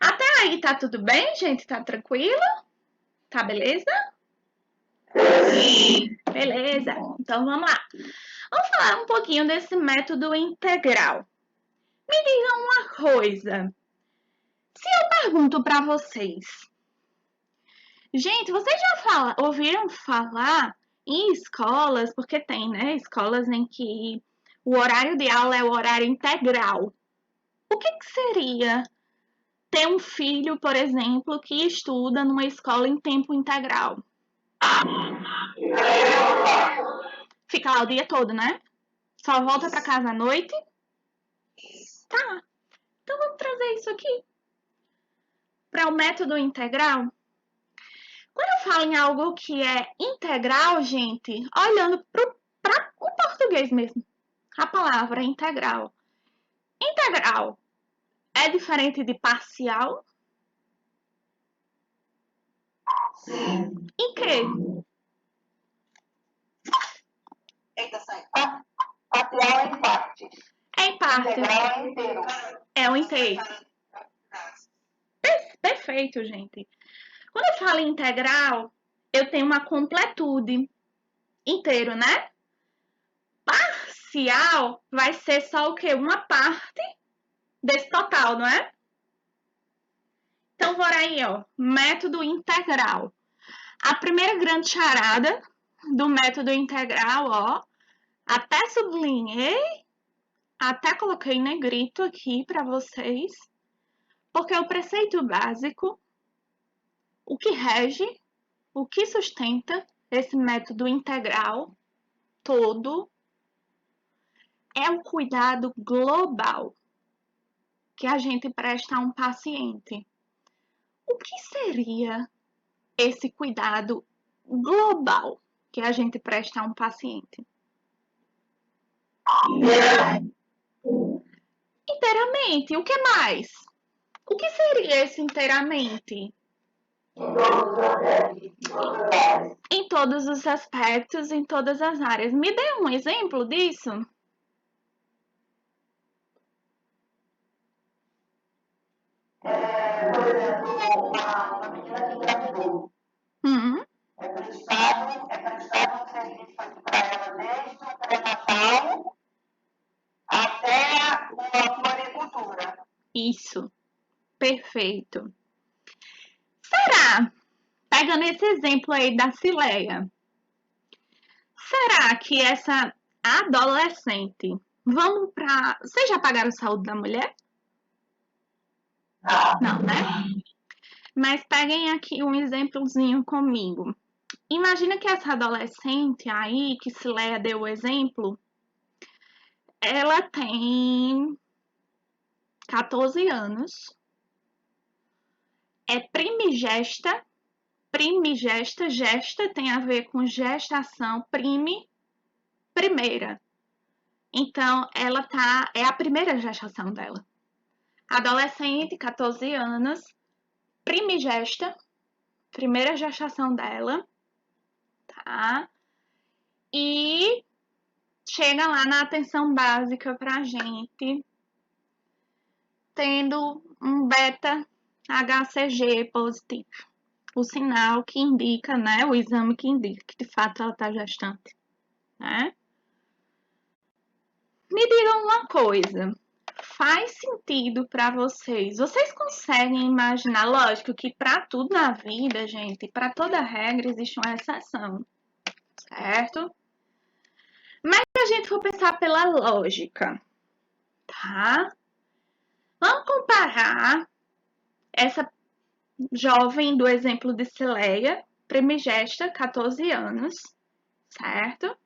Até aí tá tudo bem, gente? Tá tranquilo? Tá beleza? Beleza. Então vamos lá. Vamos falar um pouquinho desse método integral. Me digam uma coisa. Se eu pergunto para vocês, gente, vocês já ouviram falar em escolas, porque tem, né, escolas em que o horário de aula é o horário integral. O que seria ter um filho, por exemplo, que estuda numa escola em tempo integral? Fica lá o dia todo, né? Só volta para casa à noite? Tá. Então vamos trazer isso aqui para o método integral. Quando eu falo em algo que é integral, gente, olhando para o português mesmo, a palavra integral. Integral é diferente de parcial? Sim. Em quê? Eita, parcial é em partes. É em parte. Integral é inteiro. É um inteiro. Perfeito, gente. Quando eu falo em integral, eu tenho uma completude. Inteiro, né? Parcial vai ser só o quê? Uma parte desse total, não é? Então, bora aí, ó. Método integral. A primeira grande charada do método integral, ó. Até sublinhei, até coloquei em negrito aqui para vocês. Porque o preceito básico, o que rege, o que sustenta esse método integral todo é o cuidado global que a gente presta a um paciente. O que seria esse cuidado global que a gente presta a um paciente? Inteiramente. O que mais? O que seria esse inteiramente? Em todos os aspectos, em todas as áreas. Me dê um exemplo disso? Por exemplo, uma menina que engravidou. É prestado um serviço aqui para ela desde o pré-natal até a puericultura. Isso. Perfeito. Será, pegando esse exemplo aí da Cileia, será que essa adolescente, vamos para... Vocês já pagaram saúde da mulher? Não, né? Mas peguem aqui um exemplozinho comigo. Imagina que essa adolescente aí, que Cileia deu o exemplo, ela tem 14 anos, é primigesta, gesta tem a ver com gestação, primeira. Então, é a primeira gestação dela. Adolescente, 14 anos, primigesta, primeira gestação dela, tá? E chega lá na atenção básica pra gente, tendo um beta HCG positivo. O sinal que indica, né? O exame que indica que de fato ela tá gestante, né? Me digam uma coisa, faz sentido para vocês? Vocês conseguem imaginar? Lógico que para tudo na vida, gente, para toda regra existe uma exceção, certo? Mas se a gente for pensar pela lógica, tá? Vamos comparar essa jovem do exemplo de Cileia, primigesta, 14 anos, certo?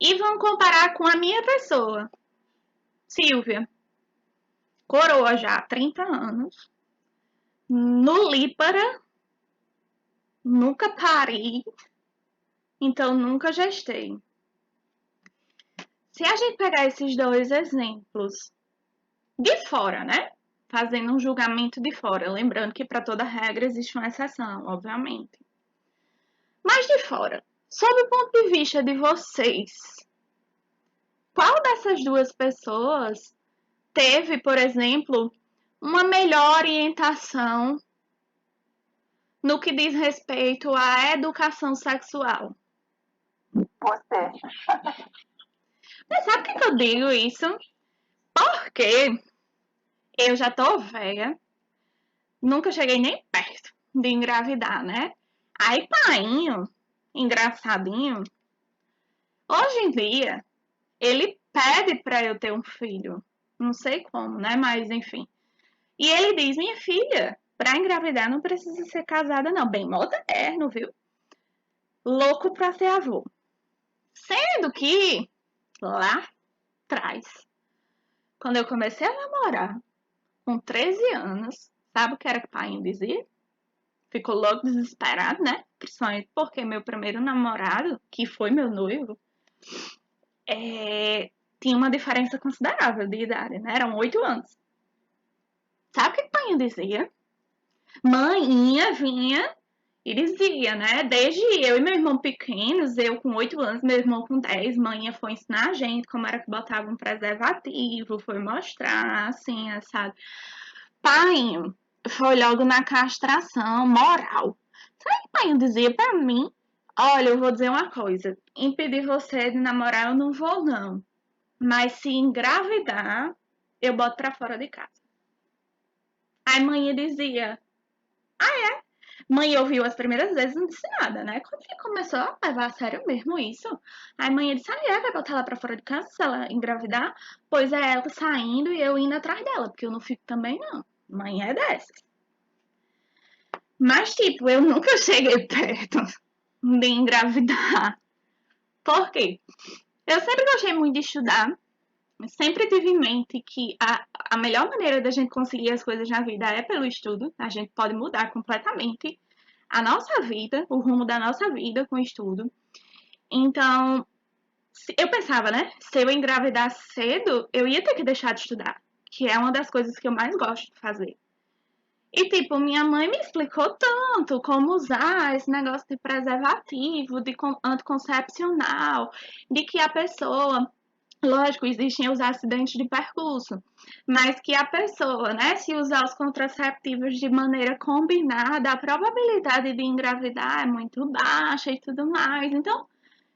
E vamos comparar com a minha pessoa, Silvia, coroa já, 30 anos, nulípara, nunca pari, então nunca gestei. Se a gente pegar esses dois exemplos de fora, né? Fazendo um julgamento de fora, lembrando que para toda regra existe uma exceção, obviamente. Mas de fora, sob o ponto de vista de vocês, qual dessas duas pessoas teve, por exemplo, uma melhor orientação no que diz respeito à educação sexual? Você. Mas sabe por que eu digo isso? Porque eu já tô velha, nunca cheguei nem perto de engravidar, né? Aí, painho, engraçadinho, hoje em dia, ele pede pra eu ter um filho. Não sei como, né? Mas, enfim. E ele diz, minha filha, pra engravidar não precisa ser casada, não. Bem moderno, viu? louco pra ser avô. Sendo que, lá atrás, quando eu comecei a namorar, com 13 anos, sabe o que era que o pai dizia? Ficou logo desesperado, né? Principalmente porque meu primeiro namorado, que foi meu noivo, tinha uma diferença considerável de idade, né? Eram 8 anos. Sabe o que o pai dizia? Mãinha vinha e dizia, né? Desde eu e meu irmão pequenos, eu com 8 anos, meu irmão com 10, mãe foi ensinar a gente como era que botava um preservativo, foi mostrar, assim, sabe? Pai foi logo na castração moral. Sabe o que pai dizia pra mim? Olha, eu vou dizer uma coisa, impedir você de namorar eu não vou não, mas se engravidar, eu boto pra fora de casa. Aí mãe dizia, mãe ouviu as primeiras vezes não disse nada, né? Quando ele começou a levar a sério mesmo isso, aí mãe disse, vai botar ela pra fora de casa se ela engravidar? Pois é, ela saindo e eu indo atrás dela, porque eu não fico também não. Mãe é dessas. Mas, tipo, eu nunca cheguei perto de engravidar. Por quê? Eu sempre gostei muito de estudar, sempre tive em mente que a melhor maneira da gente conseguir as coisas na vida é pelo estudo. A gente pode mudar completamente a nossa vida, o rumo da nossa vida com o estudo. Então, eu pensava, né? Se eu engravidar cedo, eu ia ter que deixar de estudar, que é uma das coisas que eu mais gosto de fazer. E, tipo, minha mãe me explicou tanto como usar esse negócio de preservativo, de anticoncepcional, de que a pessoa, lógico, existem os acidentes de percurso, mas que a pessoa, né, se usar os contraceptivos de maneira combinada, a probabilidade de engravidar é muito baixa e tudo mais. Então,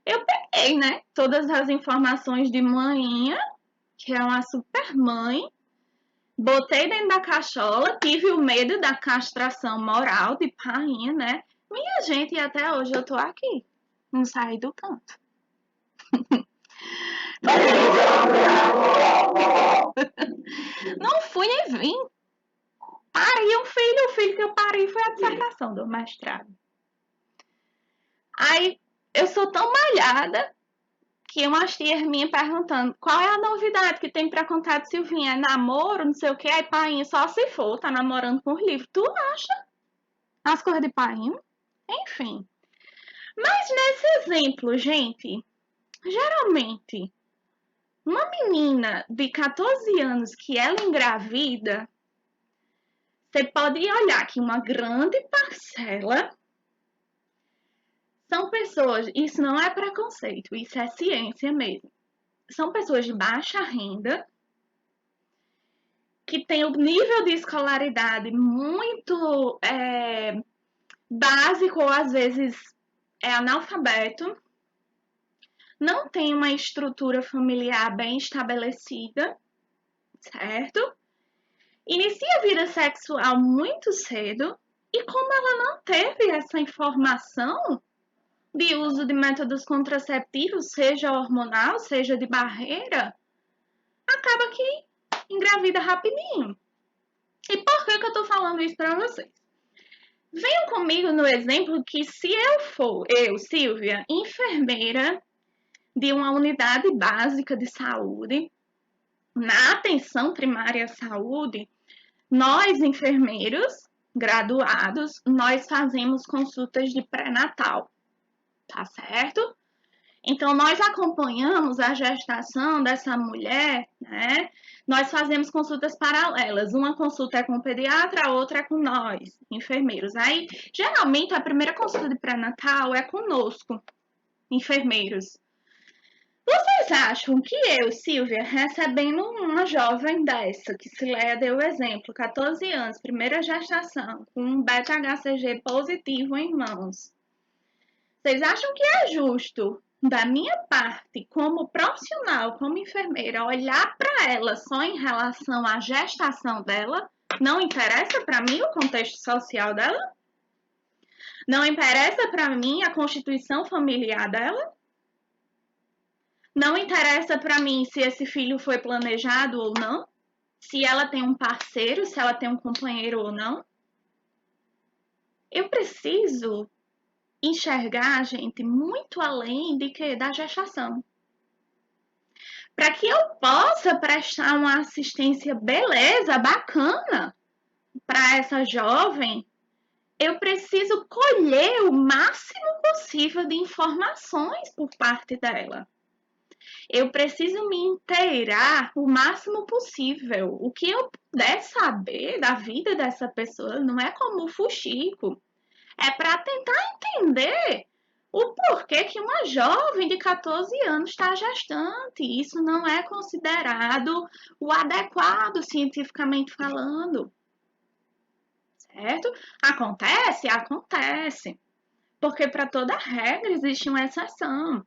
eu peguei, né, todas as informações de manhã, que é uma super mãe, botei dentro da cachola, tive o medo da castração moral de painha, né? Minha gente, e até hoje eu tô aqui. Não saí do canto. Não fui nem vim. Pari um filho, o filho que eu parei foi a dissertação do mestrado. Aí eu sou tão malhada que umas tias minhas perguntando qual é a novidade que tem pra contar de Silvinha? É namoro, não sei o que, aí painha só se for, tá namorando por livro. Tu acha? As coisas de painho? Enfim. Mas nesse exemplo, gente, geralmente, uma menina de 14 anos que ela engravida, você pode olhar que uma grande parcela são pessoas, isso não é preconceito, isso é ciência mesmo. São pessoas de baixa renda, que têm o nível de escolaridade muito básico, ou às vezes é analfabeto, não tem uma estrutura familiar bem estabelecida, certo? Inicia a vida sexual muito cedo e como ela não teve essa informação de uso de métodos contraceptivos, seja hormonal, seja de barreira, acaba que engravida rapidinho. E por que eu tô falando isso para vocês? Venham comigo no exemplo que se eu for, Silvia, enfermeira de uma unidade básica de saúde, na atenção primária à saúde, nós, enfermeiros graduados, nós fazemos consultas de pré-natal, tá certo? Então, nós acompanhamos a gestação dessa mulher, né? Nós fazemos consultas paralelas. Uma consulta é com o pediatra, a outra é com nós, enfermeiros. Aí, geralmente, a primeira consulta de pré-natal é conosco, enfermeiros. Vocês acham que eu, Silvia, recebendo uma jovem dessa, que Cileia deu o exemplo, 14 anos, primeira gestação, com um beta-HCG positivo em mãos, vocês acham que é justo, da minha parte, como profissional, como enfermeira, olhar para ela só em relação à gestação dela? Não interessa para mim o contexto social dela? Não interessa para mim a constituição familiar dela? Não interessa para mim se esse filho foi planejado ou não, se ela tem um parceiro, se ela tem um companheiro ou não. Eu preciso enxergar, gente, muito além de que da gestação. Para que eu possa prestar uma assistência beleza, bacana para essa jovem, eu preciso colher o máximo possível de informações por parte dela. Eu preciso me inteirar o máximo possível. O que eu puder saber da vida dessa pessoa não é como o fuxico. É para tentar entender o porquê que uma jovem de 14 anos está gestante. Isso não é considerado o adequado cientificamente falando. Certo? Acontece? Acontece. Porque para toda regra existe uma exceção.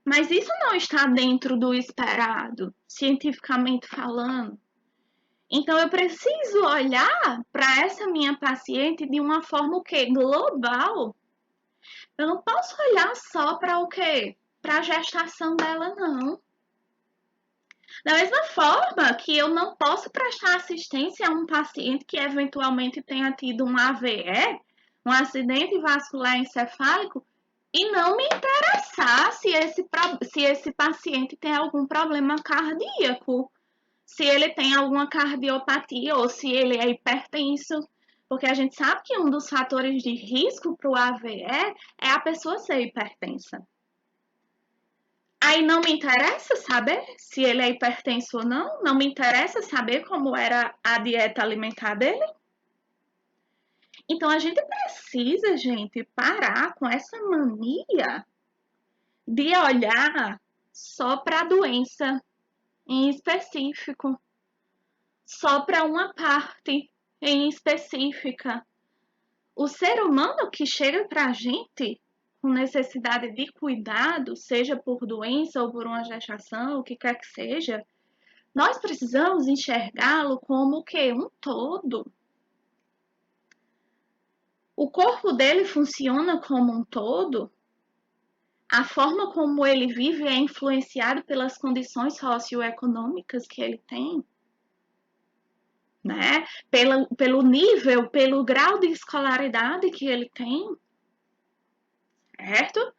Mas isso não está dentro do esperado, cientificamente falando. Então eu preciso olhar para essa minha paciente de uma forma o quê? Global. Eu não posso olhar só para o quê? Para a gestação dela, não. Da mesma forma que eu não posso prestar assistência a um paciente que eventualmente tenha tido um AVE, um acidente vascular encefálico, e não me interessar se esse paciente tem algum problema cardíaco, se ele tem alguma cardiopatia ou se ele é hipertenso, porque a gente sabe que um dos fatores de risco para o AVE é a pessoa ser hipertensa. Aí não me interessa saber se ele é hipertenso ou não, não me interessa saber como era a dieta alimentar dele. Então a gente precisa, gente, parar com essa mania de olhar só para a doença em específico, só para uma parte em específica. O ser humano que chega para a gente com necessidade de cuidado, seja por doença ou por uma gestação, o que quer que seja, nós precisamos enxergá-lo como o quê? Um todo. O corpo dele funciona como um todo. A forma como ele vive é influenciado pelas condições socioeconômicas que ele tem, né? Pelo nível, pelo grau de escolaridade que ele tem, certo?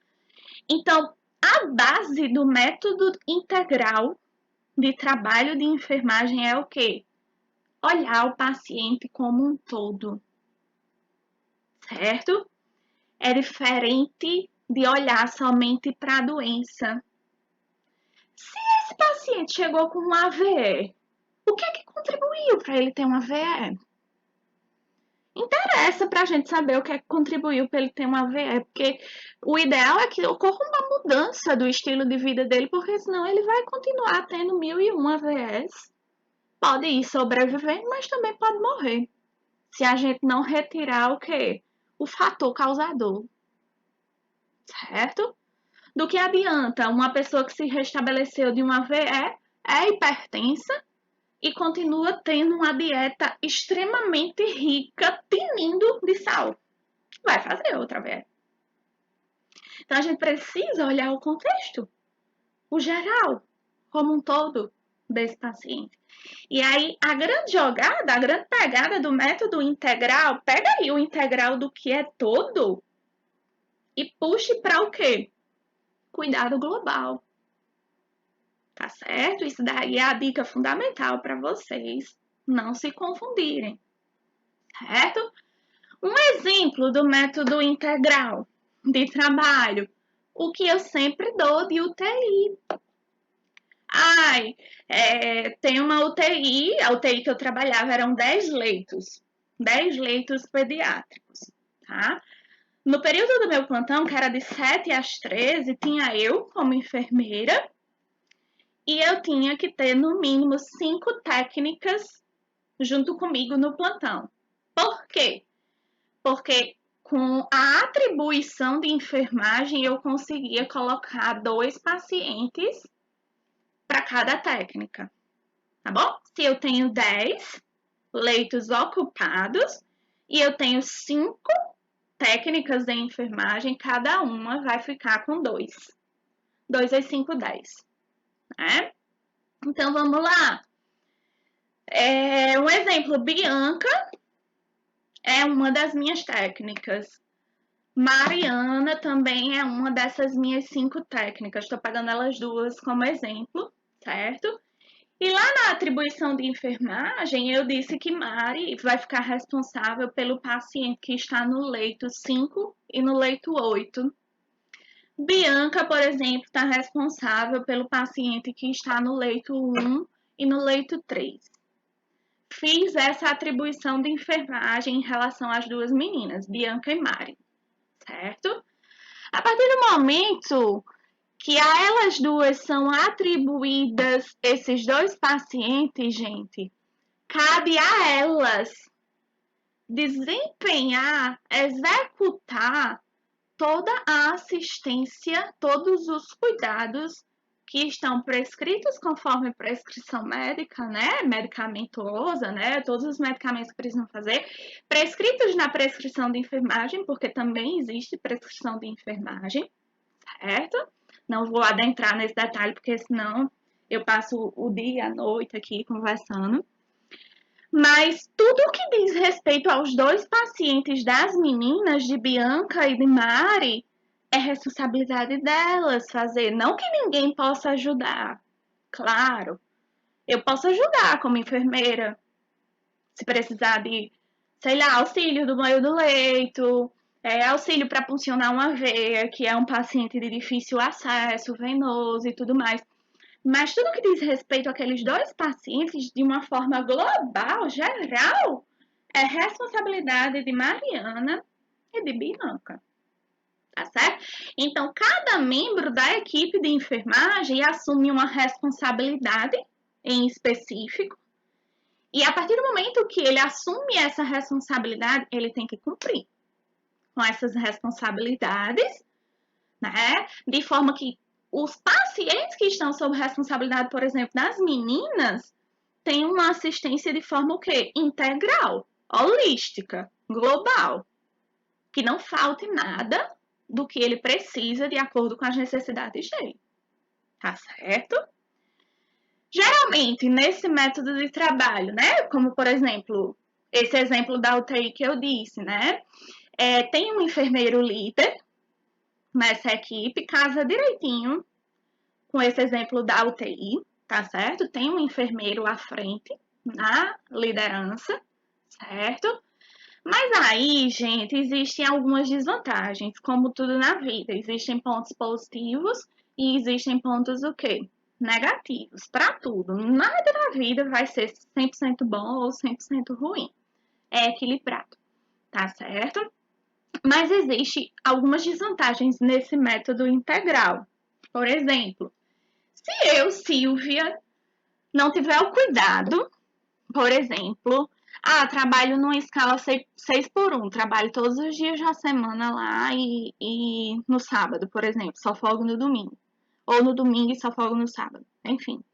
Então, a base do método integral de trabalho de enfermagem é o quê? Olhar o paciente como um todo, certo? É diferente de olhar somente para a doença. Se esse paciente chegou com um AVE, o que é que contribuiu para ele ter um AVE? Interessa para a gente saber o que é que contribuiu para ele ter um AVE, porque o ideal é que ocorra uma mudança do estilo de vida dele, porque senão ele vai continuar tendo 1001 AVEs. Pode ir sobrevivendo, mas também pode morrer. Se a gente não retirar o quê? O fator causador. Certo? Do que adianta uma pessoa que se restabeleceu de um AVE, é hipertensa e continua tendo uma dieta extremamente rica, tinindo de sal. Vai fazer outra vez. Então a gente precisa olhar o contexto, o geral, como um todo desse paciente. E aí a grande jogada, a grande pegada do método integral, pega aí o integral do que é todo e puxe para o quê? Cuidado global. Tá certo? Isso daí é a dica fundamental para vocês não se confundirem. Certo? Um exemplo do método integral de trabalho, o que eu sempre dou de UTI. Tem uma UTI, a UTI que eu trabalhava eram 10 leitos pediátricos, tá? No período do meu plantão, que era de 7 às 13, tinha eu como enfermeira e eu tinha que ter no mínimo 5 técnicas junto comigo no plantão. Por quê? Porque com a atribuição de enfermagem eu conseguia colocar 2 pacientes para cada técnica, tá bom? Se eu tenho 10 leitos ocupados e eu tenho 5 técnicas de enfermagem, cada uma vai ficar com 2. 2 vezes 5, 10. Né? Então, vamos lá. Um exemplo, Bianca é uma das minhas técnicas. Mariana também é uma dessas minhas 5 técnicas. Estou pegando elas duas como exemplo, certo? E lá na atribuição de enfermagem, eu disse que Mari vai ficar responsável pelo paciente que está no leito 5 e no leito 8. Bianca, por exemplo, está responsável pelo paciente que está no leito 1 e no leito 3. Fiz essa atribuição de enfermagem em relação às duas meninas, Bianca e Mari, certo? A partir do momento que a elas duas são atribuídas esses dois pacientes, gente, cabe a elas desempenhar, executar toda a assistência, todos os cuidados que estão prescritos conforme prescrição médica, né, medicamentosa, né, todos os medicamentos que precisam fazer, prescritos na prescrição de enfermagem, porque também existe prescrição de enfermagem, certo? Não vou adentrar nesse detalhe, porque senão eu passo o dia e a noite aqui conversando. Mas tudo que diz respeito aos dois pacientes das meninas, de Bianca e de Mari, é responsabilidade delas fazer. Não que ninguém possa ajudar. Claro, eu posso ajudar como enfermeira. Se precisar de, sei lá, auxílio do banho do leito, auxílio para puncionar uma veia, que é um paciente de difícil acesso venoso e tudo mais. Mas tudo que diz respeito àqueles dois pacientes, de uma forma global, geral, é responsabilidade de Mariana e de Bianca. Tá certo? Então, cada membro da equipe de enfermagem assume uma responsabilidade em específico. E a partir do momento que ele assume essa responsabilidade, ele tem que cumprir com essas responsabilidades, né? De forma que os pacientes que estão sob responsabilidade, por exemplo, das meninas, têm uma assistência de forma o quê? Integral, holística, global. Que não falte nada do que ele precisa de acordo com as necessidades dele. Tá certo? Geralmente, nesse método de trabalho, né? Como, por exemplo, esse exemplo da UTI que eu disse, né? Tem um enfermeiro líder nessa equipe, casa direitinho com esse exemplo da UTI, tá certo? Tem um enfermeiro à frente na liderança, certo? Mas aí, gente, existem algumas desvantagens, como tudo na vida. Existem pontos positivos e existem pontos o quê? Negativos, para tudo. Nada na vida vai ser 100% bom ou 100% ruim. É equilibrado, tá certo? Mas existe algumas desvantagens nesse método integral. Por exemplo, se eu, Silvia, não tiver o cuidado, por exemplo, trabalho numa escala 6x1, trabalho todos os dias da semana lá e no sábado, por exemplo, só folgo no domingo. Ou no domingo e só folgo no sábado, enfim.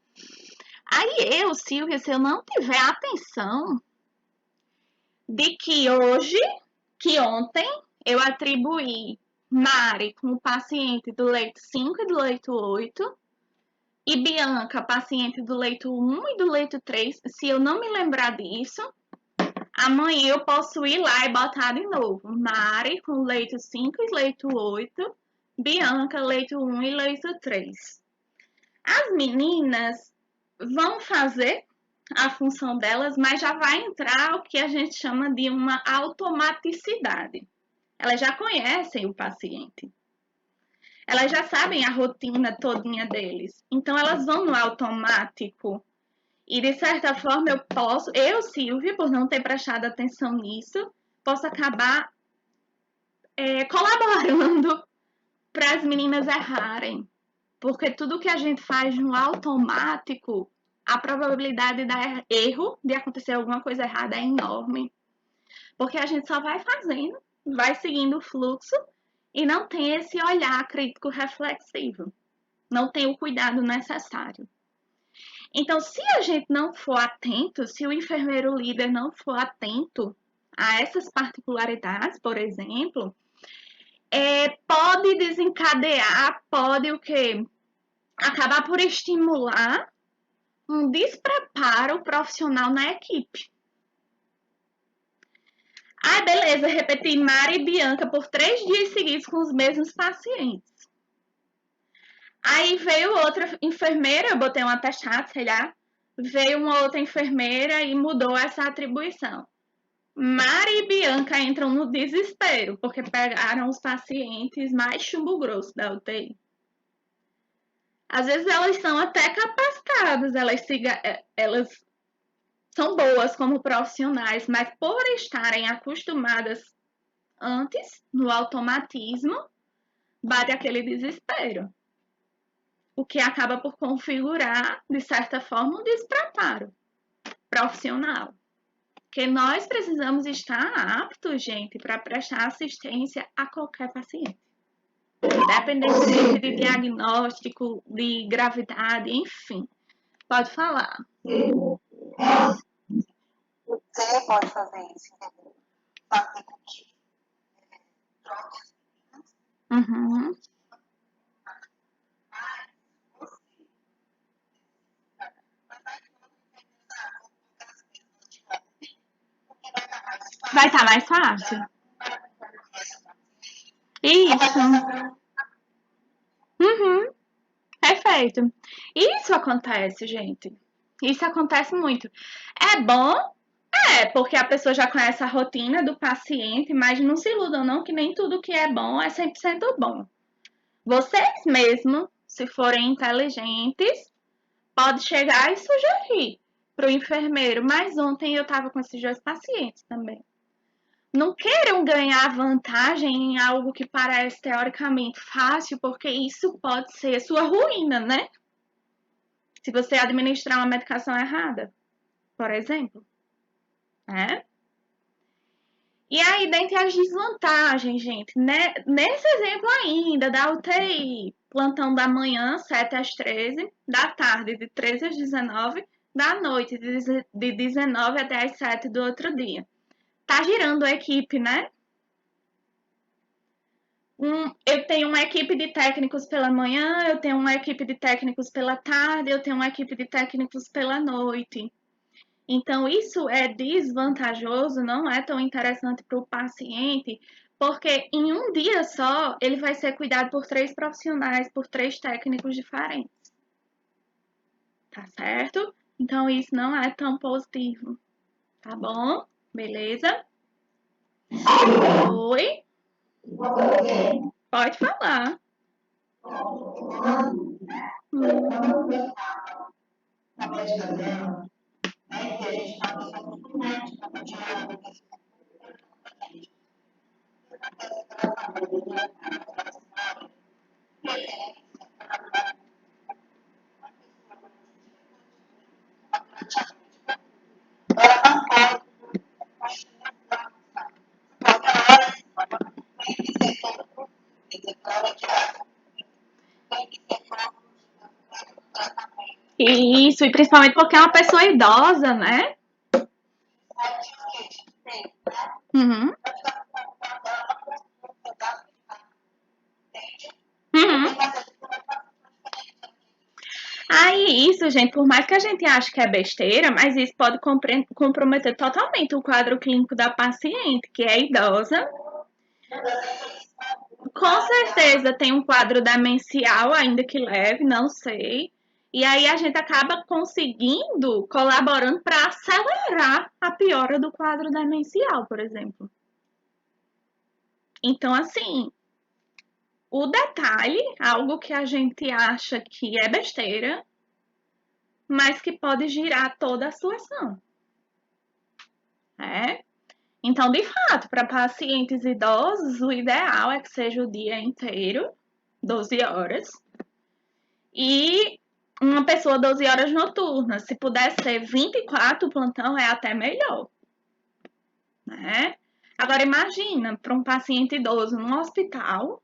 Aí eu, Silvia, se eu não tiver atenção de que ontem, eu atribuí Mari como paciente do leito 5 e do leito 8, e Bianca, paciente do leito 1 e do leito 3, se eu não me lembrar disso, amanhã eu posso ir lá e botar de novo. Mari com leito 5 e leito 8, Bianca, leito 1 e leito 3. As meninas vão fazer a função delas, mas já vai entrar o que a gente chama de uma automaticidade. Elas já conhecem o paciente. Elas já sabem a rotina todinha deles. Então, elas vão no automático. E, de certa forma, eu, Silvia, por não ter prestado atenção nisso, posso acabar colaborando para as meninas errarem. Porque tudo que a gente faz no automático, a probabilidade de dar erro, de acontecer alguma coisa errada é enorme. Porque a gente só vai fazendo, vai seguindo o fluxo e não tem esse olhar crítico reflexivo. Não tem o cuidado necessário. Então, se a gente não for atento, se o enfermeiro líder não for atento a essas particularidades, por exemplo, pode desencadear, pode o quê? Acabar por estimular um despreparo profissional na equipe. Ah, beleza, repeti Mari e Bianca por 3 dias seguidos com os mesmos pacientes. Aí veio outra enfermeira, eu botei um atestado, sei lá, veio uma outra enfermeira e mudou essa atribuição. Mari e Bianca entram no desespero, porque pegaram os pacientes mais chumbo grosso da UTI. Às vezes elas são até capacitadas, elas são boas como profissionais, mas por estarem acostumadas antes, no automatismo, bate aquele desespero. O que acaba por configurar, de certa forma, um despreparo profissional. Porque nós precisamos estar aptos, gente, para prestar assistência a qualquer paciente. Independentemente de diagnóstico, de gravidade, enfim. Pode falar. Você pode fazer isso, entendeu? Fazer com que troque as meninas, Uhum. mas você Vai estar mais fácil. Isso. Uhum. Perfeito. Isso acontece, gente. Isso acontece muito. É bom? É, porque a pessoa já conhece a rotina do paciente, mas não se iludam não que nem tudo que é bom é 100% bom. Vocês mesmos, se forem inteligentes, pode chegar e sugerir para o enfermeiro. Mas ontem eu estava com esses 2 pacientes também. Não queiram ganhar vantagem em algo que parece teoricamente fácil, porque isso pode ser sua ruína, né? Se você administrar uma medicação errada, por exemplo. Né? E aí, dentre as desvantagens, gente, né? Nesse exemplo ainda da UTI, plantão da manhã, 7 às 13, da tarde, de 13 às 19, da noite, de 19 até às 7 do outro dia. Tá girando a equipe, né? Eu tenho uma equipe de técnicos pela manhã, eu tenho uma equipe de técnicos pela tarde, eu tenho uma equipe de técnicos pela noite. Então, isso é desvantajoso, não é tão interessante para o paciente, porque em um dia só ele vai ser cuidado por 3 profissionais, por 3 técnicos diferentes. Tá certo? Então, isso não é tão positivo. Tá bom? Beleza? Oi? Pode falar. a médica dela, né, que a gente está passando por médica, no diálogo, ela não pode qualquer hora tem que ser todo, quer dizer, ela tem que ser todo tratamento. Isso, e principalmente porque é uma pessoa idosa, né? Sabe o que a gente tem, né? Uhum. Ela fica com ela entende? Uhum. Aí, isso, gente, por mais que a gente ache que é besteira, mas isso pode comprometer totalmente o quadro clínico da paciente, que é idosa. Com certeza tem um quadro demencial, ainda que leve, não sei. E aí a gente acaba conseguindo, colaborando para acelerar a piora do quadro demencial, por exemplo. Então, assim, o detalhe, algo que a gente acha que é besteira, mas que pode girar toda a situação. Né? Então, de fato, para pacientes idosos, o ideal é que seja o dia inteiro, 12 horas, e uma pessoa 12 horas noturna. Se puder ser 24, o plantão é até melhor. Né? Agora, imagina, para um paciente idoso num hospital,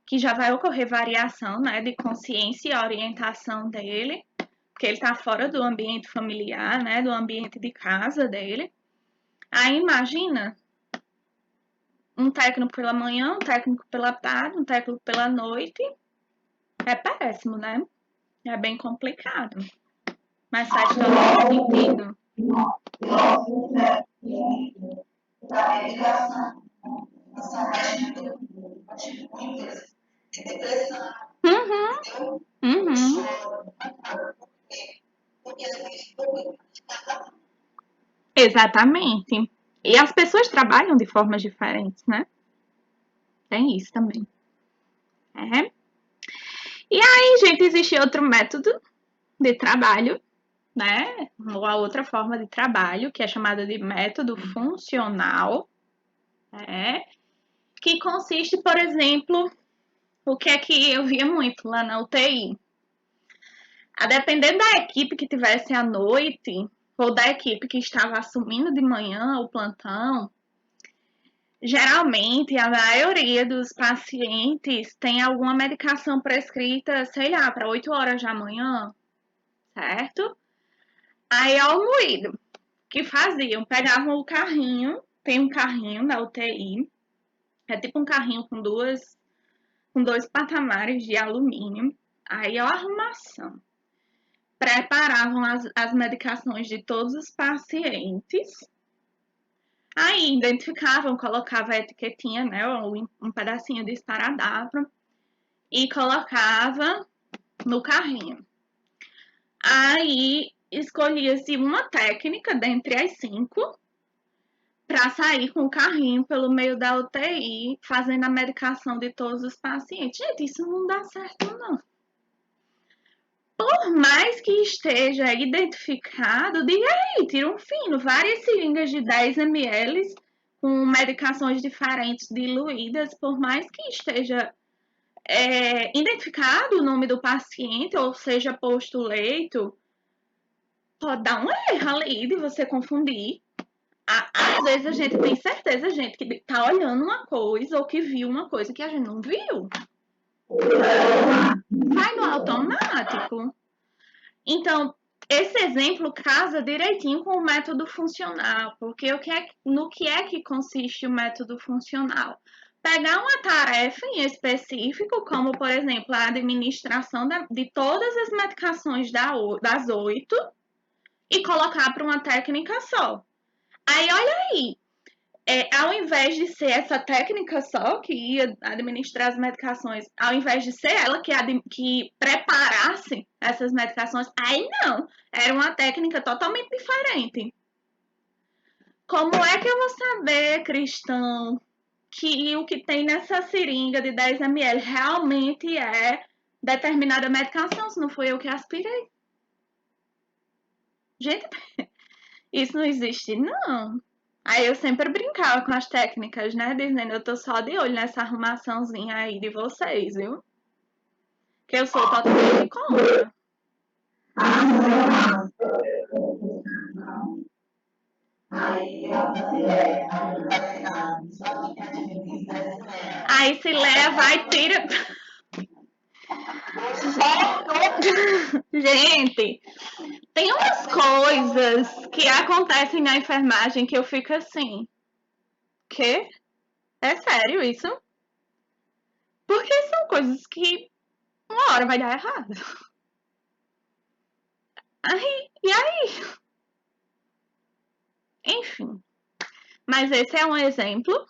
que já vai ocorrer variação, né, de consciência e orientação dele, porque ele está fora do ambiente familiar, né, do ambiente de casa dele. Aí imagina um técnico pela manhã, um técnico pela tarde, um técnico pela noite. É péssimo, né? É bem complicado. Mas faz todo sentido. da medicação. São pacientes muitas de depressão, Uhum. Uhum. porque a gente foi. Exatamente. E as pessoas trabalham de formas diferentes, né? Tem isso também. É. E aí, gente, existe outro método de trabalho, né? Uma outra forma de trabalho, que é chamada de método funcional, né? Que consiste, por exemplo, o que é que eu via muito lá na UTI. A depender da equipe que tivesse à noite, ou da equipe que estava assumindo de manhã o plantão, geralmente a maioria dos pacientes tem alguma medicação prescrita, sei lá, para 8 horas da manhã, certo? Aí ao moído, que faziam? Pegavam o carrinho, tem um carrinho na UTI, é tipo um carrinho com dois patamares de alumínio. Aí a arrumação. Preparavam as medicações de todos os pacientes. Aí identificavam, colocava a etiquetinha, né, um pedacinho de esparadrapo e colocava no carrinho. Aí escolhia-se uma técnica dentre as 5 para sair com o carrinho pelo meio da UTI, fazendo a medicação de todos os pacientes. Gente, isso não dá certo, não. Por mais que esteja identificado, diga aí, tira um fino, várias seringas de 10 ml com medicações diferentes diluídas, por mais que esteja identificado o nome do paciente, ou seja, posto o leito, pode dar um erro ali de você confundir. Às vezes a gente tem certeza, gente, que tá olhando uma coisa ou que viu uma coisa que a gente não viu. Vai no automático. Então, esse exemplo casa direitinho com o método funcional, porque no que é que consiste o método funcional? Pegar uma tarefa em específico, como, por exemplo, a administração de todas as medicações das 8 e colocar para uma técnica só. Aí, olha aí, ao invés de ser essa técnica só que ia administrar as medicações, ao invés de ser ela que preparasse essas medicações, aí não, era uma técnica totalmente diferente. Como é que eu vou saber, cristão, que o que tem nessa seringa de 10 ml realmente é determinada medicação, se não foi eu que aspirei? Gente, isso não existe, não. Aí eu sempre brincava com as técnicas, né? Dizendo, eu tô só de olho nessa arrumaçãozinha aí de vocês, viu? Que eu sou totalmente contra. Aí se leva e tira. Gente, tem umas coisas que acontecem na enfermagem que eu fico assim. Que? É sério isso? Porque são coisas que uma hora vai dar errado. E aí? Enfim. Mas esse é um exemplo,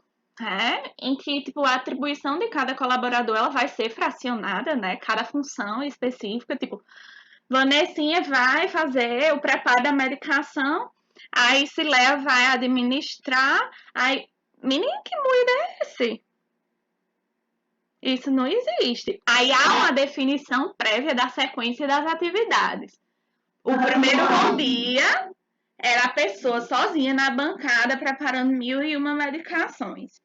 em que tipo, a atribuição de cada colaborador ela vai ser fracionada, né? Cada função específica, tipo, Vanessinha vai fazer o preparo da medicação, aí se leva vai administrar, aí, menino, que moído é esse? Isso não existe. Aí há uma definição prévia da sequência das atividades. O primeiro bom dia era a pessoa sozinha na bancada preparando 1001 medicações.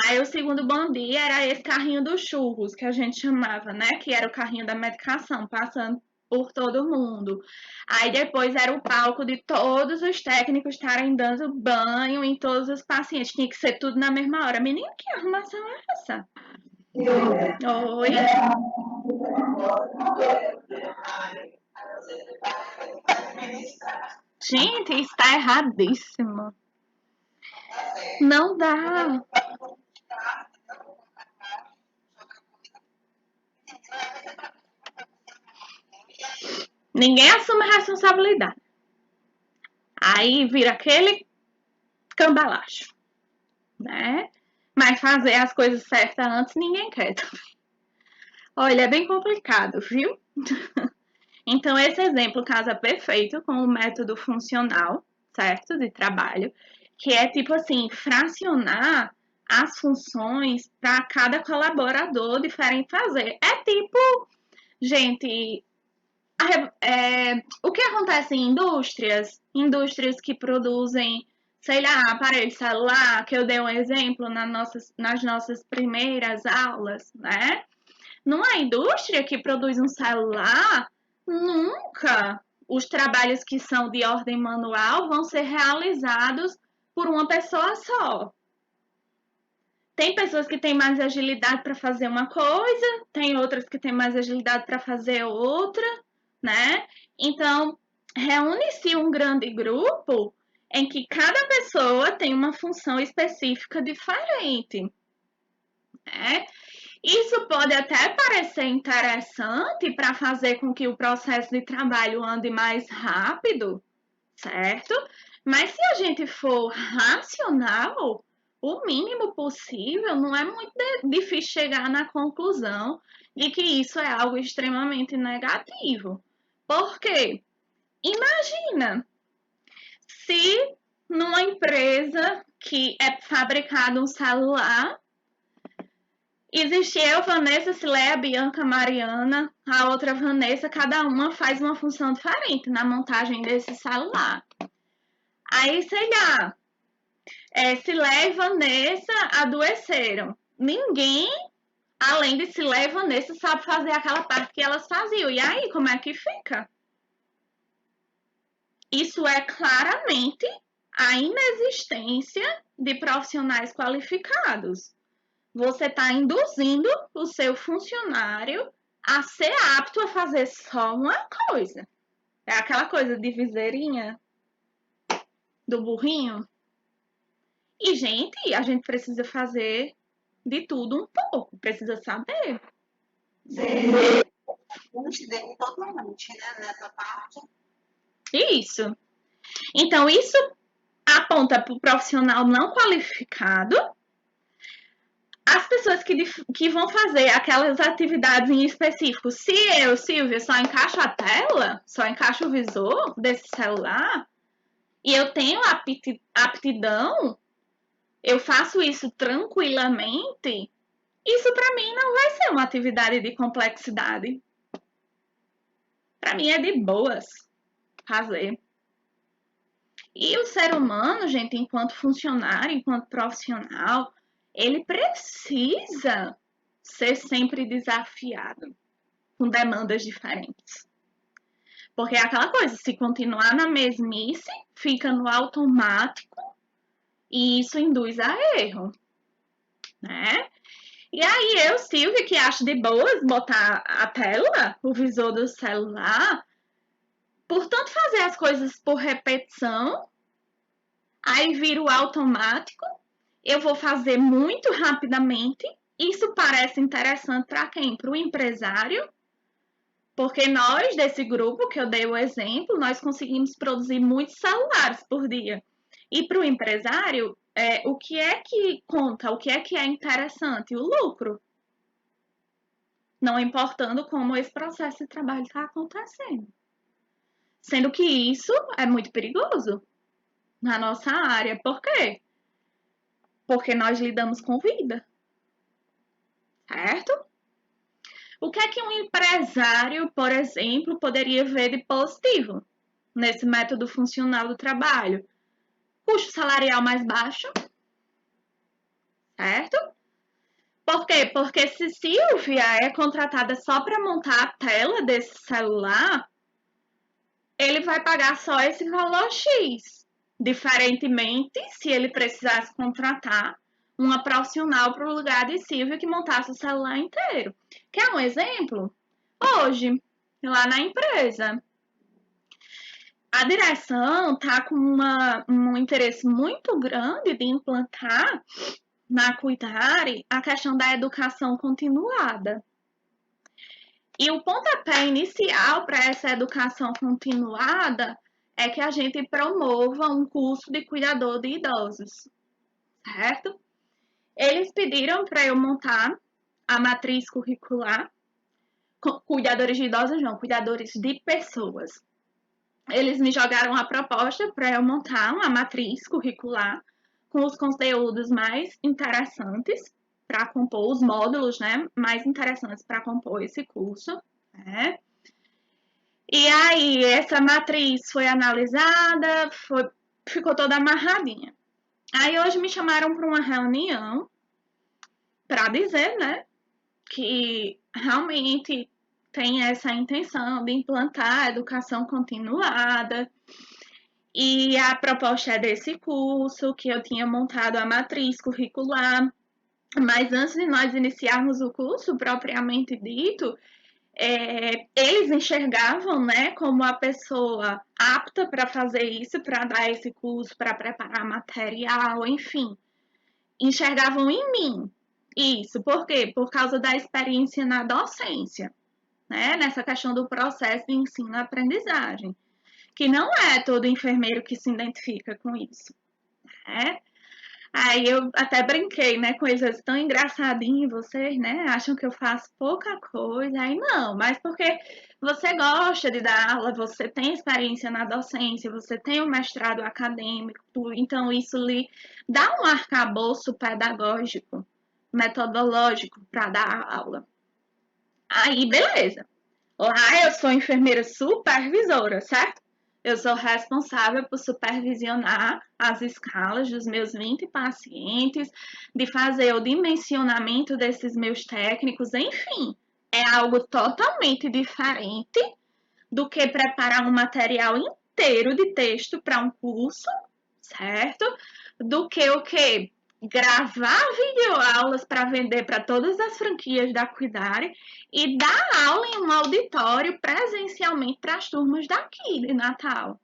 Aí o segundo bom dia era esse carrinho dos churros, que a gente chamava, né? Que era o carrinho da medicação, passando por todo mundo. Aí depois era o palco de todos os técnicos estarem dando banho em todos os pacientes. Tinha que ser tudo na mesma hora. Menino, que arrumação é essa? Oi? Gente, está erradíssimo. Não dá. Ninguém assume a responsabilidade. Aí vira aquele cambalacho. né? Mas fazer as coisas certas antes ninguém quer também. Olha, é bem complicado, viu? Então, esse exemplo casa perfeito com o método funcional, certo? De trabalho, que é tipo assim, fracionar as funções para cada colaborador diferente fazer. É tipo, gente, o que acontece em indústrias? Indústrias que produzem, sei lá, aparelho celular, que eu dei um exemplo nas nossas primeiras aulas, né? Numa indústria que produz um celular, nunca os trabalhos que são de ordem manual vão ser realizados por uma pessoa só. Tem pessoas que têm mais agilidade para fazer uma coisa, tem outras que têm mais agilidade para fazer outra, né? Então, reúne-se um grande grupo em que cada pessoa tem uma função específica diferente, né? Isso pode até parecer interessante para fazer com que o processo de trabalho ande mais rápido, certo? Mas se a gente for racional, o mínimo possível, não é muito difícil chegar na conclusão de que isso é algo extremamente negativo. Por quê? Imagina se numa empresa que é fabricado um celular, existe eu, Vanessa, Cileia, Bianca, Mariana, a outra Vanessa, cada uma faz uma função diferente na montagem desse celular. Aí, sei lá, Cileia e Vanessa adoeceram. Ninguém, além de Cileia e Vanessa, sabe fazer aquela parte que elas faziam. E aí, como é que fica? Isso é claramente a inexistência de profissionais qualificados. Você está induzindo o seu funcionário a ser apto a fazer só uma coisa. É aquela coisa de viseirinha do burrinho. E, gente, a gente precisa fazer de tudo um pouco, precisa saber. Ser totalmente, né, nessa parte. Isso. Então, isso aponta para o profissional não qualificado. As pessoas que vão fazer aquelas atividades em específico, se eu, Silvia, só encaixo a tela, só encaixo o visor desse celular, e eu tenho aptidão, eu faço isso tranquilamente, isso para mim não vai ser uma atividade de complexidade. Para mim é de boas fazer. E o ser humano, gente, enquanto funcionário, enquanto profissional, ele precisa ser sempre desafiado com demandas diferentes. Porque é aquela coisa, se continuar na mesmice, fica no automático e isso induz a erro, né? E aí eu, Silvia, que acho de boas botar a tela, o visor do celular, por tanto fazer as coisas por repetição, aí vira o automático, eu vou fazer muito rapidamente. Isso parece interessante para quem? Para o empresário, porque nós, desse grupo que eu dei o exemplo, nós conseguimos produzir muitos celulares por dia. E para o empresário, o que é que conta? O que é interessante? O lucro. Não importando como esse processo de trabalho está acontecendo. Sendo que isso é muito perigoso na nossa área. Por quê? Porque nós lidamos com vida. Certo? O que é que um empresário, por exemplo, poderia ver de positivo nesse método funcional do trabalho? Custo salarial mais baixo, certo? Por quê? Porque se Silvia é contratada só para montar a tela desse celular, ele vai pagar só esse valor X. Diferentemente, se ele precisasse contratar uma profissional para o lugar de Silvia que montasse o celular inteiro. Quer um exemplo? Hoje, lá na empresa, a direção está com um interesse muito grande de implantar na Cuidare a questão da educação continuada. E o pontapé inicial para essa educação continuada é que a gente promova um curso de cuidador de idosos, certo? Eles pediram para eu montar a matriz curricular, cuidadores de idosos não, cuidadores de pessoas. Eles me jogaram a proposta para eu montar uma matriz curricular com os conteúdos mais interessantes para compor os módulos, né, mais interessantes para compor esse curso, né? E aí essa matriz foi analisada, ficou toda amarradinha. Aí hoje me chamaram para uma reunião para dizer, né, que realmente tem essa intenção de implantar a educação continuada. E a proposta é desse curso, que eu tinha montado a matriz curricular. Mas antes de nós iniciarmos o curso propriamente dito, eles enxergavam, né, como a pessoa apta para fazer isso, para dar esse curso, para preparar material, enfim. Enxergavam em mim isso. Por quê? Por causa da experiência na docência, né, nessa questão do processo de ensino-aprendizagem, que não é todo enfermeiro que se identifica com isso, né? Aí eu até brinquei, né, com eles tão engraçadinhos, vocês, né, acham que eu faço pouca coisa, aí não, mas porque você gosta de dar aula, você tem experiência na docência, você tem um mestrado acadêmico, então isso lhe dá um arcabouço pedagógico, metodológico para dar aula. Aí, beleza. Lá eu sou enfermeira supervisora, certo? Eu sou responsável por supervisionar as escalas dos meus 20 pacientes, de fazer o dimensionamento desses meus técnicos, enfim. É algo totalmente diferente do que preparar um material inteiro de texto para um curso, certo? Do que o que? Gravar videoaulas para vender para todas as franquias da Cuidare e dar aula em um auditório presencialmente para as turmas daqui de Natal.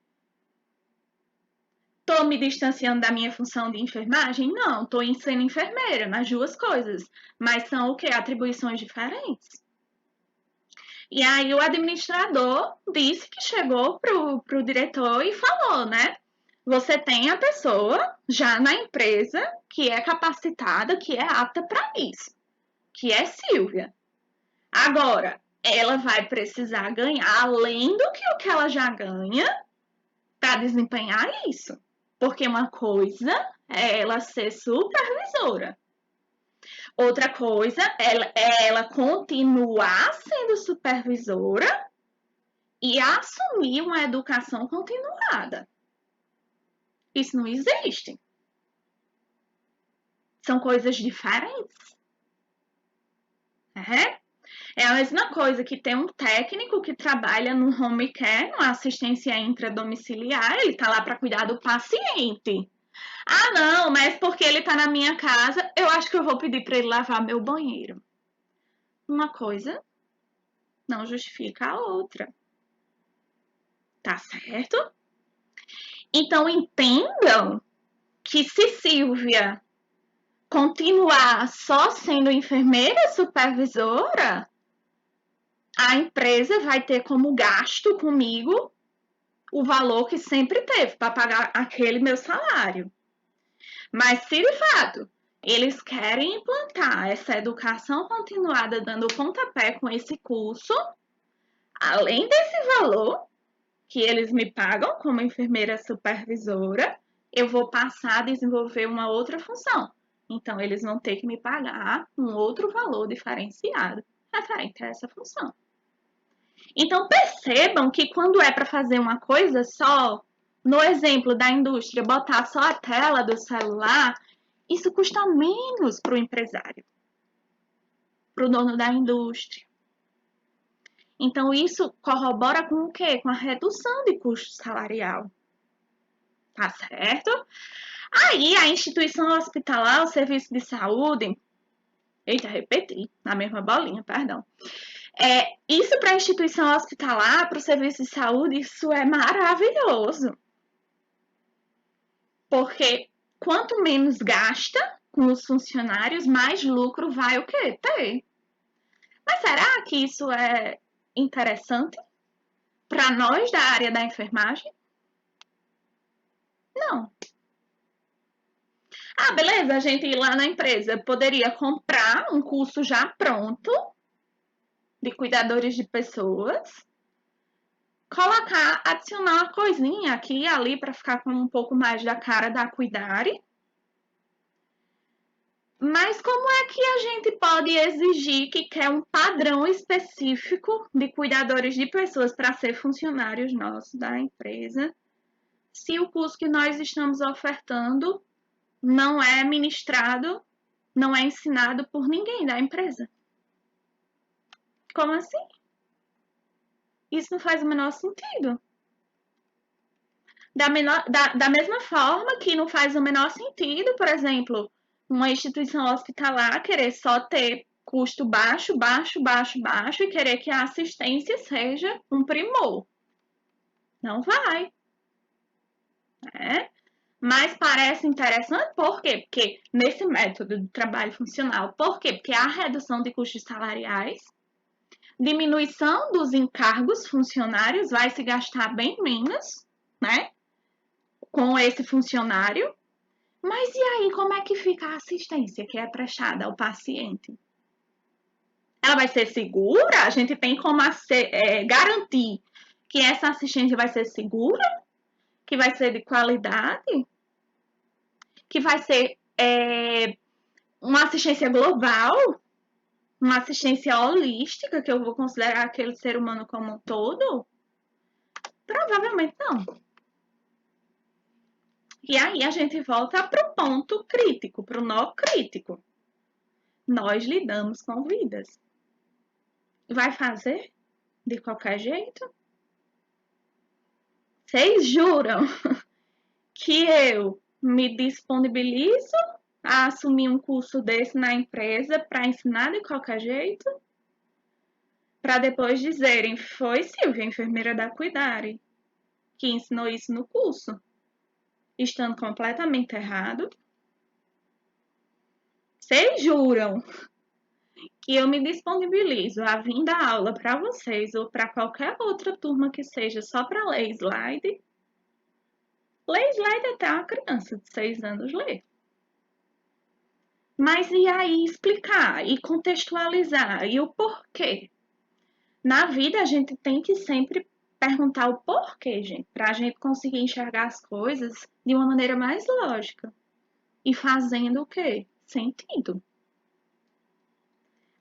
Estou me distanciando da minha função de enfermagem? Não, estou sendo enfermeira nas duas coisas, mas são o que? Atribuições diferentes. E aí o administrador disse que chegou pro diretor e falou, né? Você tem a pessoa já na empresa que é capacitada, que é apta para isso, que é Silvia. Agora, ela vai precisar ganhar além do que o que ela já ganha para desempenhar isso. Porque uma coisa é ela ser supervisora. Outra coisa é ela continuar sendo supervisora e assumir uma educação continuada. Isso não existe. São coisas diferentes. É a mesma coisa que tem um técnico que trabalha no home care, numa assistência intradomiciliar, ele está lá para cuidar do paciente. Ah, não, mas porque ele está na minha casa, eu acho que eu vou pedir para ele lavar meu banheiro. Uma coisa não justifica a outra. Tá certo? Então entendam que se Silvia continuar só sendo enfermeira supervisora, a empresa vai ter como gasto comigo o valor que sempre teve para pagar aquele meu salário. Mas se de fato eles querem implantar essa educação continuada dando pontapé com esse curso, além desse valor que eles me pagam como enfermeira supervisora, eu vou passar a desenvolver uma outra função. Então, eles vão ter que me pagar um outro valor diferenciado referente a essa função. Então, percebam que quando é para fazer uma coisa só, no exemplo da indústria, botar só a tela do celular, isso custa menos para o empresário, para o dono da indústria. Então, isso corrobora com o quê? Com a redução de custo salarial. Tá certo? Aí, a instituição hospitalar, o serviço de saúde... Eita, repeti, na mesma bolinha, perdão. Isso para a instituição hospitalar, para o serviço de saúde, isso é maravilhoso. Porque quanto menos gasta com os funcionários, mais lucro vai o quê? Ter. Mas será que isso é interessante para nós da área da enfermagem? Não. Ah, beleza, a gente ir lá na empresa poderia comprar um curso já pronto de cuidadores de pessoas, colocar, adicionar uma coisinha aqui e ali para ficar com um pouco mais da cara da Cuidare. Mas como é que a gente pode exigir que quer um padrão específico de cuidadores de pessoas para ser funcionários nossos da empresa, se o curso que nós estamos ofertando não é ministrado, não é ensinado por ninguém da empresa? Como assim? Isso não faz o menor sentido. Da mesma forma que não faz o menor sentido, por exemplo, uma instituição hospitalar querer só ter custo baixo, baixo, baixo, baixo e querer que a assistência seja um primor. Não vai. Né? Mas parece interessante, por quê? Porque nesse método de trabalho funcional, por quê? Porque há redução de custos salariais, diminuição dos encargos funcionários, vai se gastar bem menos, né? Com esse funcionário. Mas e aí, como é que fica a assistência que é prestada ao paciente? Ela vai ser segura? A gente tem como garantir que essa assistência vai ser segura? Que vai ser de qualidade? Que vai ser uma assistência global? Uma assistência holística, que eu vou considerar aquele ser humano como um todo? Provavelmente não. E aí a gente volta para o ponto crítico, para o nó crítico. Nós lidamos com vidas. Vai fazer de qualquer jeito? Vocês juram que eu me disponibilizo a assumir um curso desse na empresa para ensinar de qualquer jeito? Para depois dizerem, foi Silvia, enfermeira da Cuidare, que ensinou isso no curso, estando completamente errado? Vocês juram que eu me disponibilizo a vir dar aula para vocês ou para qualquer outra turma que seja só para ler slide? Ler slide até uma criança de 6 anos ler. Mas e aí explicar e contextualizar e o porquê? Na vida a gente tem que sempre perguntar o porquê, gente, para a gente conseguir enxergar as coisas de uma maneira mais lógica e fazendo o quê? Sentido.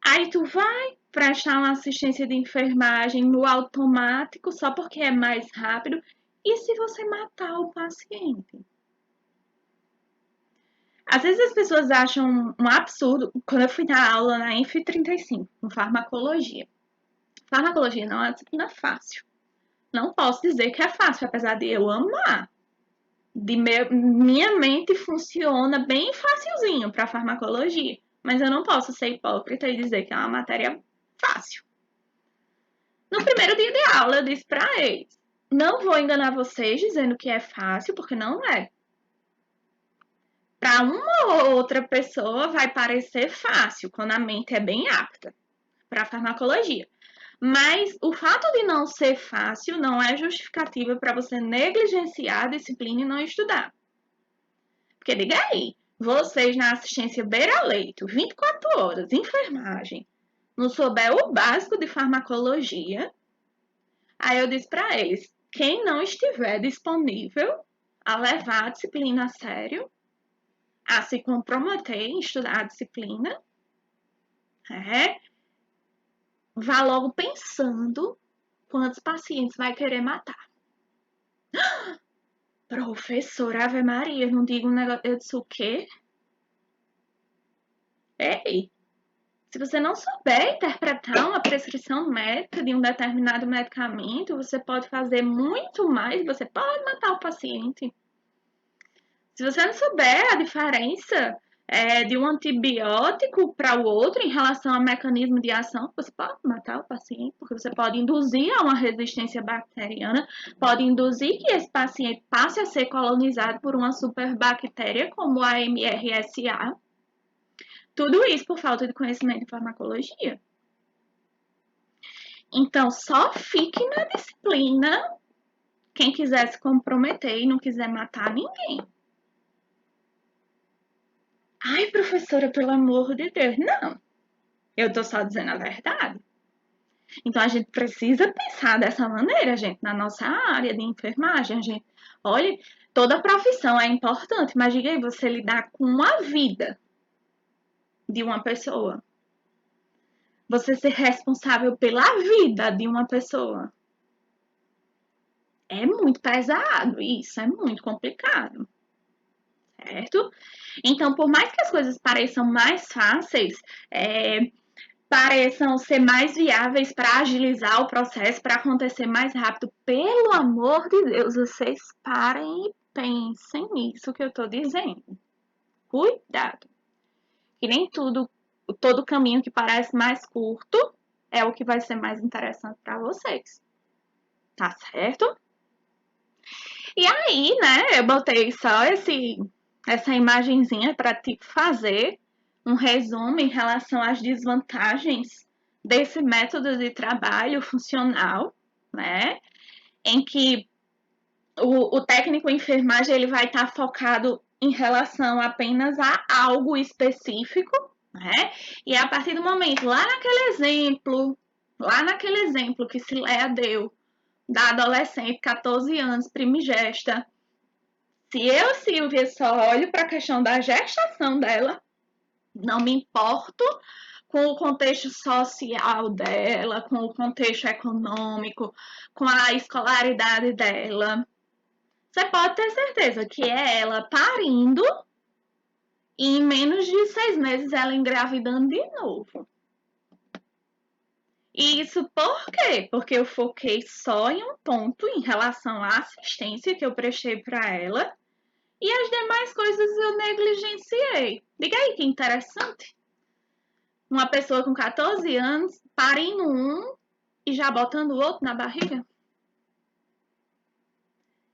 Aí tu vai prestar uma assistência de enfermagem no automático só porque é mais rápido. E se você matar o paciente? Às vezes as pessoas acham um absurdo. Quando eu fui dar aula na Inf 35, com farmacologia. Farmacologia não é uma disciplina fácil. Não posso dizer que é fácil, apesar de eu amar. Minha mente funciona bem facilzinho para farmacologia. Mas eu não posso ser hipócrita e dizer que é uma matéria fácil. No primeiro dia de aula, eu disse para eles: não vou enganar vocês dizendo que é fácil, porque não é. Para uma ou outra pessoa vai parecer fácil, quando a mente é bem apta para farmacologia. Mas o fato de não ser fácil não é justificativa para você negligenciar a disciplina e não estudar. Porque diga aí, vocês na assistência beira-leito, 24 horas, enfermagem, não souber o básico de farmacologia, aí eu disse para eles, quem não estiver disponível a levar a disciplina a sério, a se comprometer em estudar a disciplina, vá logo pensando quantos pacientes vai querer matar. Professora Ave Maria, não digo um negócio. Eu disse o quê? Ei, se você não souber interpretar uma prescrição médica de um determinado medicamento, você pode fazer muito mais, você pode matar o paciente. Se você não souber a diferença de um antibiótico para o outro em relação ao mecanismo de ação, você pode matar o paciente, porque você pode induzir a uma resistência bacteriana, pode induzir que esse paciente passe a ser colonizado por uma superbactéria como a MRSA. Tudo isso por falta de conhecimento em farmacologia. Então, só fique na disciplina quem quiser se comprometer e não quiser matar ninguém. Ai, professora, pelo amor de Deus. Não, eu tô só dizendo a verdade. Então a gente precisa pensar dessa maneira, gente, na nossa área de enfermagem. A gente, olha, toda profissão é importante, mas diga aí, você lidar com a vida de uma pessoa. Você ser responsável pela vida de uma pessoa. É muito pesado isso, é muito complicado. Certo? Então, por mais que as coisas pareçam mais fáceis, pareçam ser mais viáveis para agilizar o processo, para acontecer mais rápido, pelo amor de Deus, vocês parem e pensem nisso que eu estou dizendo. Cuidado. Que nem todo caminho que parece mais curto é o que vai ser mais interessante para vocês. Tá certo? E aí, né, eu botei só essa imagenzinha para te fazer um resumo em relação às desvantagens desse método de trabalho funcional, né, em que o técnico em enfermagem ele vai estar focado em relação apenas a algo específico, né, e a partir do momento, lá naquele exemplo que Cileia deu, da adolescente, 14 anos, primigesta, se eu, Silvia, só olho para a questão da gestação dela, não me importo com o contexto social dela, com o contexto econômico, com a escolaridade dela. Você pode ter certeza que é ela parindo e em menos de 6 meses ela engravidando de novo. E isso por quê? Porque eu foquei só em um ponto em relação à assistência que eu prestei para ela e as demais coisas eu negligenciei. Diga aí que interessante. Uma pessoa com 14 anos parindo um e já botando o outro na barriga.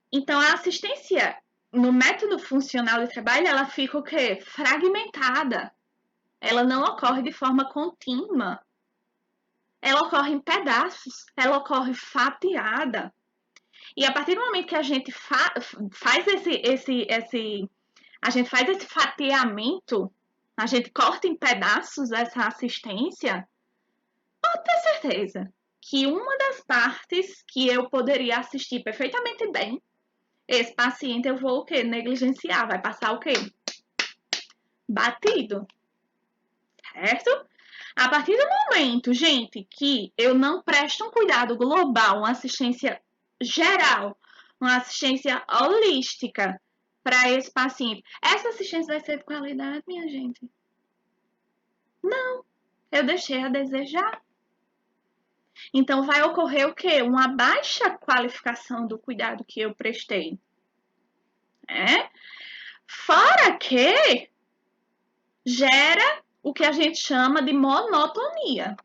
Então, a assistência no método funcional de trabalho, ela fica o quê? Fragmentada. Ela não ocorre de forma contínua. Ela ocorre em pedaços. Ela ocorre fatiada. E a partir do momento que a gente faz a gente faz esse fatiamento, a gente corta em pedaços essa assistência, pode ter certeza que uma das partes que eu poderia assistir perfeitamente bem, esse paciente eu vou o quê? Negligenciar, vai passar o quê? Batido, certo? A partir do momento, gente, que eu não presto um cuidado global, uma assistência geral, uma assistência holística para esse paciente, essa assistência vai ser de qualidade, minha gente? Não, eu deixei a desejar. Então, vai ocorrer o quê? Uma baixa qualificação do cuidado que eu prestei. Fora que gera o que a gente chama de monotonia.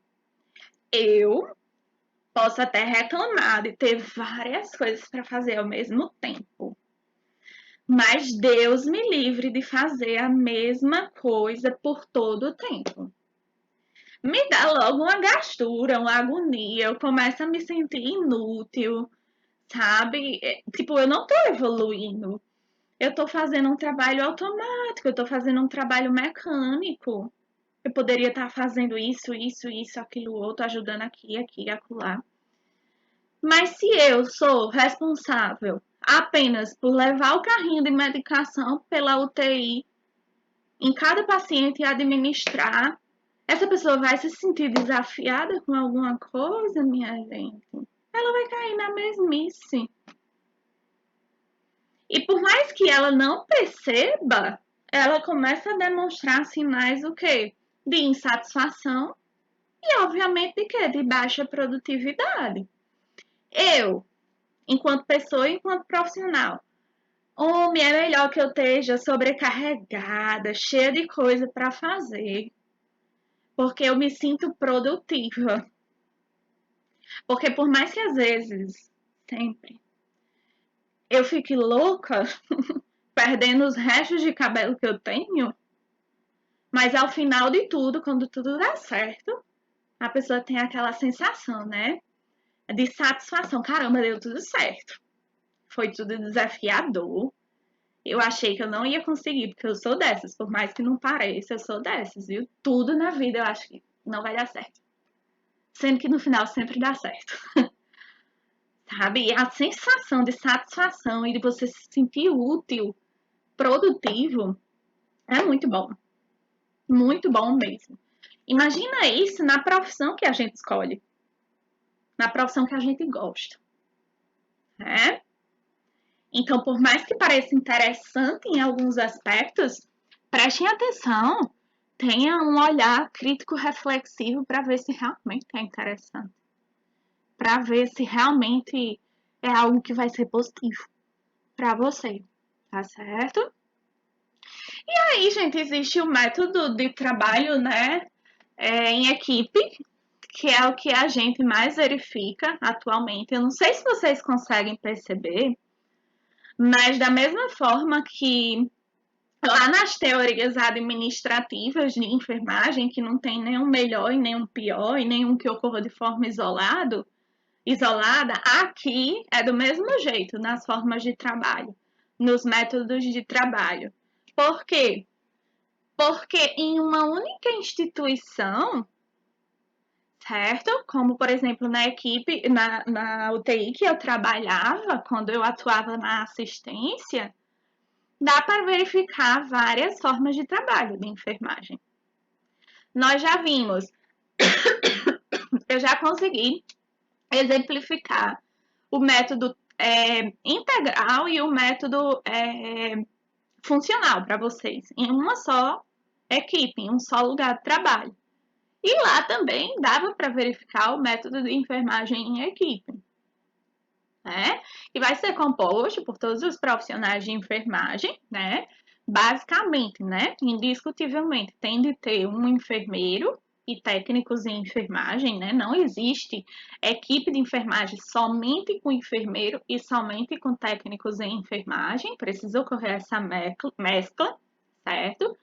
Eu posso até reclamar de ter várias coisas para fazer ao mesmo tempo. Mas Deus me livre de fazer a mesma coisa por todo o tempo. Me dá logo uma gastura, uma agonia, eu começo a me sentir inútil, sabe? Tipo, eu não tô evoluindo. Eu tô fazendo um trabalho automático, eu tô fazendo um trabalho mecânico. Eu poderia estar fazendo isso, aquilo outro, ajudando aqui, acolá. Mas se eu sou responsável apenas por levar o carrinho de medicação pela UTI em cada paciente e administrar, essa pessoa vai se sentir desafiada com alguma coisa, minha gente? Ela vai cair na mesmice. E por mais que ela não perceba, ela começa a demonstrar sinais o quê? De insatisfação e, obviamente, de quê? De baixa produtividade. Eu, enquanto pessoa, enquanto profissional, homem, é melhor que eu esteja sobrecarregada, cheia de coisa para fazer, porque eu me sinto produtiva. Porque por mais que às vezes, sempre, eu fique louca, perdendo os restos de cabelo que eu tenho, mas ao final de tudo, quando tudo dá certo, a pessoa tem aquela sensação, né? De satisfação. Caramba, deu tudo certo. Foi tudo desafiador. Eu achei que eu não ia conseguir, porque eu sou dessas, por mais que não pareça, eu sou dessas, viu? Tudo na vida eu acho que não vai dar certo. Sendo que no final sempre dá certo, sabe? E a sensação de satisfação e de você se sentir útil, produtivo, é muito bom mesmo. Imagina isso na profissão que a gente escolhe, na profissão que a gente gosta, né? Então, por mais que pareça interessante em alguns aspectos, prestem atenção, tenha um olhar crítico reflexivo para ver se realmente é interessante, para ver se realmente é algo que vai ser positivo para você, tá certo? E aí, gente, existe o método de trabalho, né, em equipe, que é o que a gente mais verifica atualmente. Eu não sei se vocês conseguem perceber, mas da mesma forma que lá nas teorias administrativas de enfermagem, que não tem nenhum melhor e nenhum pior, e nenhum que ocorra de forma isolada, aqui é do mesmo jeito nas formas de trabalho, nos métodos de trabalho. Por quê? Porque em uma única instituição, certo? Como, por exemplo, na equipe, na UTI que eu trabalhava, quando eu atuava na assistência, dá para verificar várias formas de trabalho de enfermagem. Nós já vimos, eu já consegui exemplificar o método integral e o método funcional para vocês, em uma só equipe, em um só lugar de trabalho. E lá também dava para verificar o método de enfermagem em equipe, né? E vai ser composto por todos os profissionais de enfermagem, né? Basicamente, né? Indiscutivelmente, tem de ter um enfermeiro e técnicos em enfermagem, né? Não existe equipe de enfermagem somente com enfermeiro e somente com técnicos em enfermagem. Precisa ocorrer essa mescla, certo?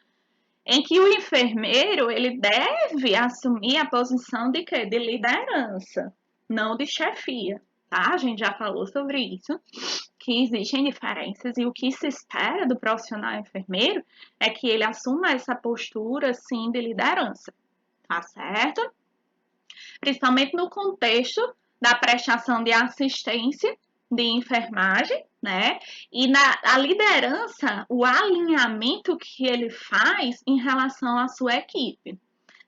Em que o enfermeiro ele deve assumir a posição de quê? De liderança, não de chefia, tá? A gente já falou sobre isso, que existem diferenças e o que se espera do profissional enfermeiro é que ele assuma essa postura, sim, de liderança, tá certo? Principalmente no contexto da prestação de assistência de enfermagem, né? E a liderança, o alinhamento que ele faz em relação à sua equipe,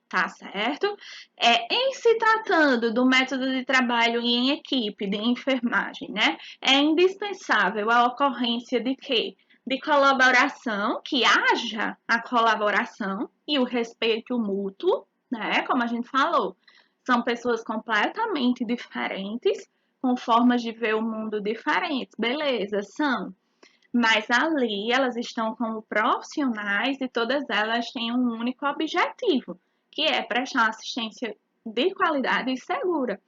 tá certo? Em se tratando do método de trabalho em equipe de enfermagem, né? É indispensável a ocorrência de quê? De colaboração, que haja a colaboração e o respeito mútuo, né? Como a gente falou, são pessoas completamente diferentes, com formas de ver o mundo diferentes, beleza, são. Mas ali elas estão como profissionais e todas elas têm um único objetivo, que é prestar assistência de qualidade e segura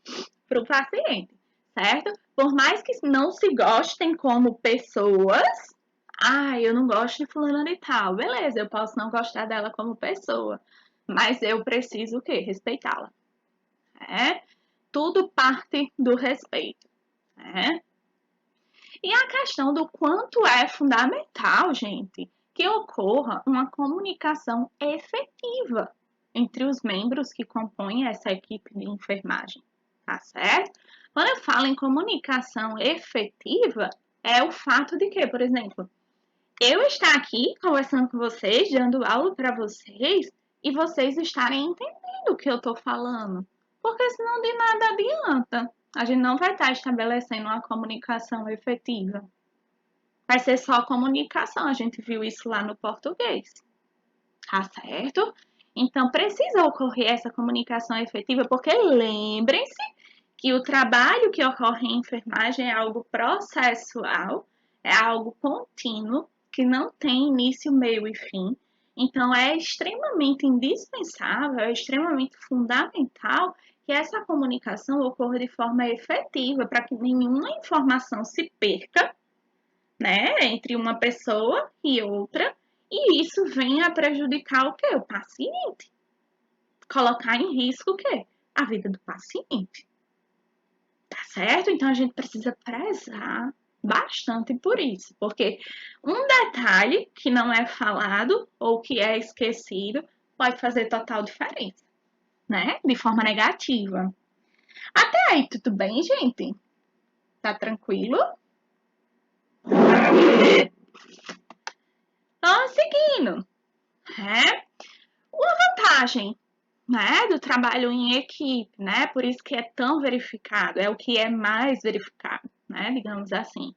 para o paciente, certo? Por mais que não se gostem como pessoas, eu não gosto de fulana de tal, beleza, eu posso não gostar dela como pessoa, mas eu preciso o quê? Respeitá-la, né? Tudo parte do respeito, né? E a questão do quanto é fundamental, gente, que ocorra uma comunicação efetiva entre os membros que compõem essa equipe de enfermagem, tá certo? Quando eu falo em comunicação efetiva, é o fato de que, por exemplo, eu estar aqui conversando com vocês, dando aula para vocês, e vocês estarem entendendo o que eu estou falando. Porque senão de nada adianta. A gente não vai estar estabelecendo uma comunicação efetiva. Vai ser só comunicação. A gente viu isso lá no português. Tá certo? Então precisa ocorrer essa comunicação efetiva, porque lembrem-se que o trabalho que ocorre em enfermagem é algo processual, é algo contínuo, que não tem início, meio e fim. Então, é extremamente indispensável, é extremamente fundamental que essa comunicação ocorra de forma efetiva, para que nenhuma informação se perca, né, entre uma pessoa e outra, e isso venha a prejudicar o quê? O paciente. Colocar em risco o quê? A vida do paciente. Tá certo? Então a gente precisa prezar bastante por isso, porque um detalhe que não é falado ou que é esquecido pode fazer total diferença, né? De forma negativa. Até aí, tudo bem, gente? Tá tranquilo? Então, seguindo, né? Uma vantagem, né, do trabalho em equipe, né? Por isso que é tão verificado, é o que é mais verificado, né? Digamos assim.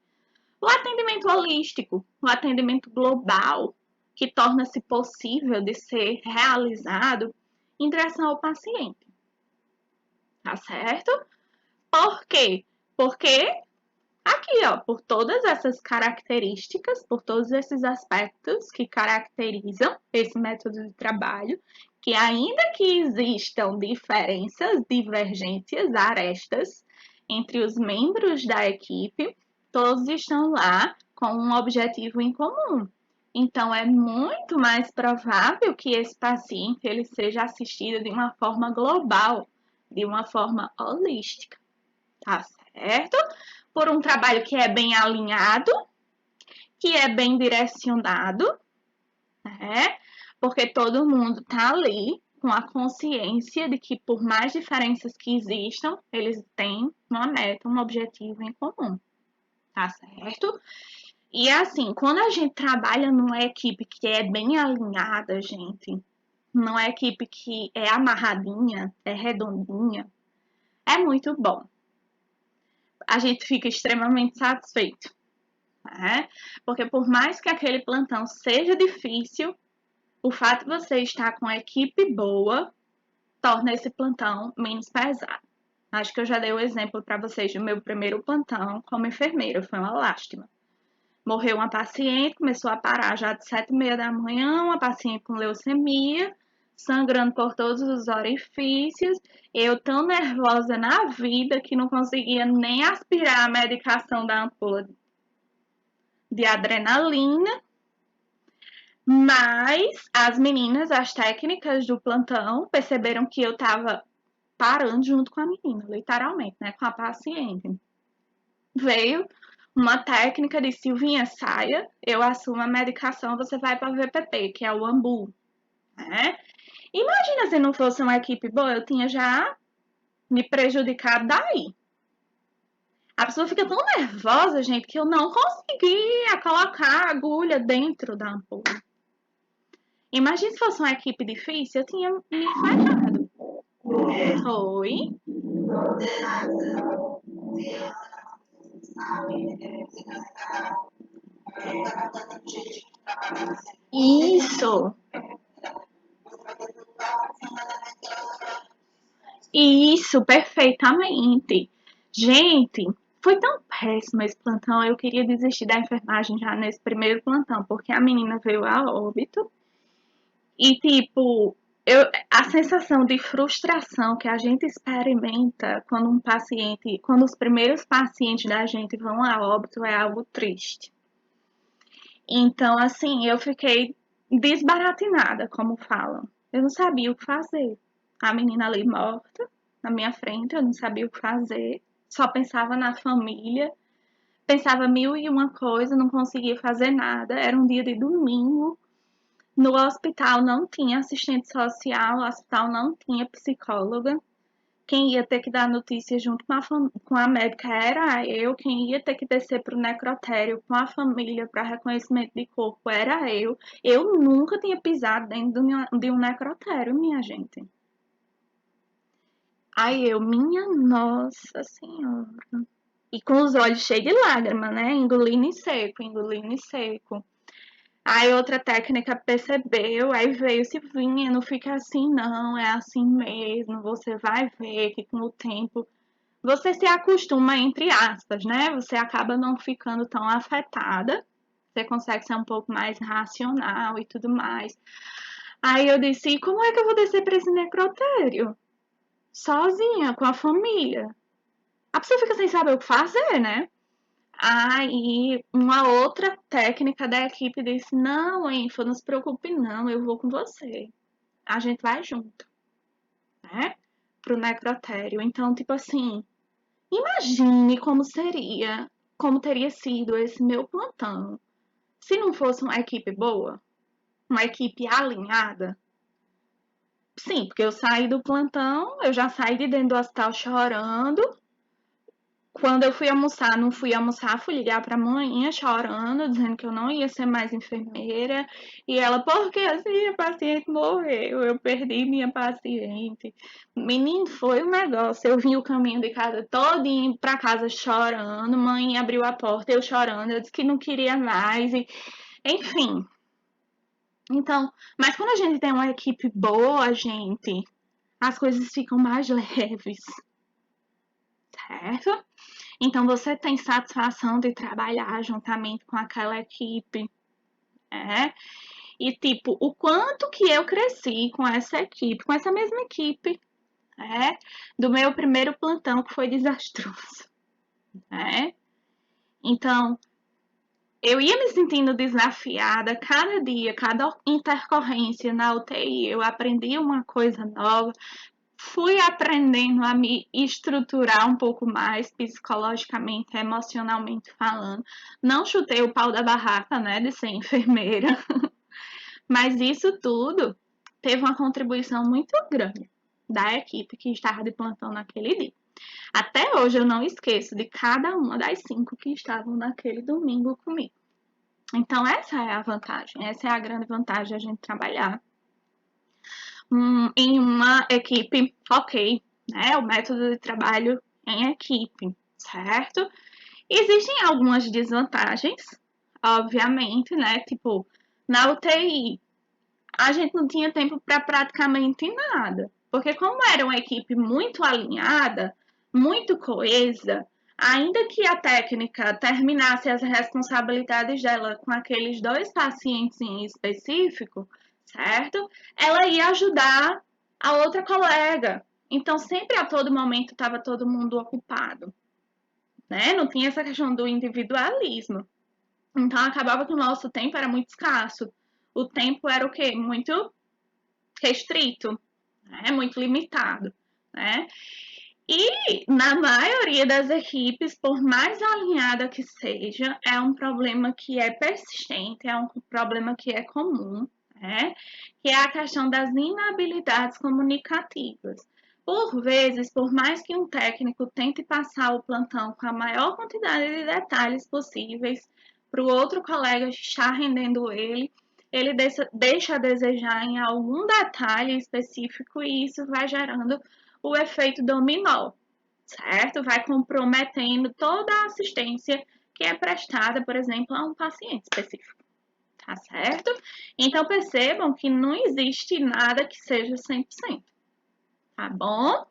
O atendimento holístico, o atendimento global, que torna-se possível de ser realizado em direção ao paciente, tá certo? Por quê? Porque aqui, ó, por todas essas características, por todos esses aspectos que caracterizam esse método de trabalho, que ainda que existam diferenças, divergências, arestas entre os membros da equipe, todos estão lá com um objetivo em comum. Então, é muito mais provável que esse paciente ele seja assistido de uma forma global, de uma forma holística, tá certo? Por um trabalho que é bem alinhado, que é bem direcionado, né? Porque todo mundo tá ali com a consciência de que por mais diferenças que existam, eles têm uma meta, um objetivo em comum, tá certo? E assim, quando a gente trabalha numa equipe que é bem alinhada, gente, numa equipe que é amarradinha, é redondinha, é muito bom. A gente fica extremamente satisfeito, né? Porque por mais que aquele plantão seja difícil, o fato de você estar com a equipe boa torna esse plantão menos pesado. Acho que eu já dei o exemplo para vocês do meu primeiro plantão como enfermeira, foi uma lástima. Morreu uma paciente, começou a parar já de 7h30 da manhã, uma paciente com leucemia, sangrando por todos os orifícios. Eu tão nervosa na vida que não conseguia nem aspirar a medicação da ampola de adrenalina. Mas as meninas, as técnicas do plantão, perceberam que eu estava parando junto com a menina, literalmente, né? Com a paciente. Veio uma técnica de Silvinha saia, eu assumo a medicação, você vai para o VPP, que é o AMBU, né? Imagina se não fosse uma equipe boa, eu tinha já me prejudicado daí. A pessoa fica tão nervosa, gente, que eu não conseguia colocar a agulha dentro da ampola. Imagina se fosse uma equipe difícil, eu tinha me ferrado. Oi? Isso, isso, perfeitamente. Gente, foi tão péssimo esse plantão, eu queria desistir da enfermagem já nesse primeiro plantão, porque a menina veio a óbito e, tipo, a sensação de frustração que a gente experimenta quando um paciente, quando os primeiros pacientes da gente vão a óbito é algo triste. Então, assim, eu fiquei desbaratinada, como falam. Eu não sabia o que fazer. A menina ali morta na minha frente, eu não sabia o que fazer. Só pensava na família, pensava mil e uma coisa, não conseguia fazer nada. Era um dia de domingo. No hospital não tinha assistente social, o hospital não tinha psicóloga. Quem ia ter que dar notícia junto com a médica era eu. Quem ia ter que descer para o necrotério com a família para reconhecimento de corpo era eu. Eu nunca tinha pisado dentro de um necrotério, minha gente. Aí eu, minha nossa senhora. E com os olhos cheios de lágrimas, né? Engolindo em seco, engolindo em seco. Aí outra técnica percebeu, aí veio, Silvinha, não fica assim não, é assim mesmo, você vai ver que com o tempo você se acostuma, entre aspas, né? Você acaba não ficando tão afetada, você consegue ser um pouco mais racional e tudo mais. Aí eu disse, e como é que eu vou descer para esse necrotério? Sozinha, com a família. A pessoa fica sem saber o que fazer, né? Aí uma outra técnica da equipe disse, não, Info, não se preocupe não, eu vou com você. A gente vai junto, né? Pro necrotério. Então, tipo assim, imagine como seria como teria sido esse meu plantão se não fosse uma equipe boa, uma equipe alinhada. Sim, porque eu saí do plantão, eu já saí de dentro do hospital chorando. Quando eu fui almoçar, não fui almoçar, fui ligar pra mãe chorando, dizendo que eu não ia ser mais enfermeira. E ela, porque assim, a paciente morreu, eu perdi minha paciente. Menino, foi um negócio. Eu vim o caminho de casa todinho pra casa chorando. Mãe abriu a porta, eu chorando, eu disse que não queria mais. E, enfim. Então, mas quando a gente tem uma equipe boa, gente, as coisas ficam mais leves, certo? Então você tem satisfação de trabalhar juntamente com aquela equipe, né? E tipo, o quanto que eu cresci com essa equipe, com essa mesma equipe, né? Do meu primeiro plantão que foi desastroso, né? Então, eu ia me sentindo desafiada cada dia, cada intercorrência na UTI, eu aprendi uma coisa nova, fui aprendendo a me estruturar um pouco mais psicologicamente, emocionalmente falando. Não chutei o pau da barraca, né, de ser enfermeira, mas isso tudo teve uma contribuição muito grande da equipe que estava de plantão naquele dia. Até hoje eu não esqueço de cada uma das 5 que estavam naquele domingo comigo. Então essa é a vantagem, essa é a grande vantagem de a gente trabalhar em uma equipe ok, né? O método de trabalho em equipe, certo? Existem algumas desvantagens, obviamente, né? Tipo, na UTI, a gente não tinha tempo para praticamente nada, porque como era uma equipe muito alinhada, muito coesa, ainda que a técnica terminasse as responsabilidades dela com aqueles 2 pacientes em específico, certo? Ela ia ajudar a outra colega. Então, sempre a todo momento estava todo mundo ocupado, né? Não tinha essa questão do individualismo. Então, acabava que o nosso tempo era muito escasso. O tempo era o quê? Muito restrito, né? Muito limitado, né? E na maioria das equipes, por mais alinhada que seja, é um problema que é persistente, é um problema que é comum, né? Que é a questão das inabilidades comunicativas. Por vezes, por mais que um técnico tente passar o plantão com a maior quantidade de detalhes possíveis para o outro colega estar rendendo ele deixa a desejar em algum detalhe específico e isso vai gerando o efeito dominó, certo? Vai comprometendo toda a assistência que é prestada, por exemplo, a um paciente específico, tá certo? Então percebam que não existe nada que seja 100%, tá bom?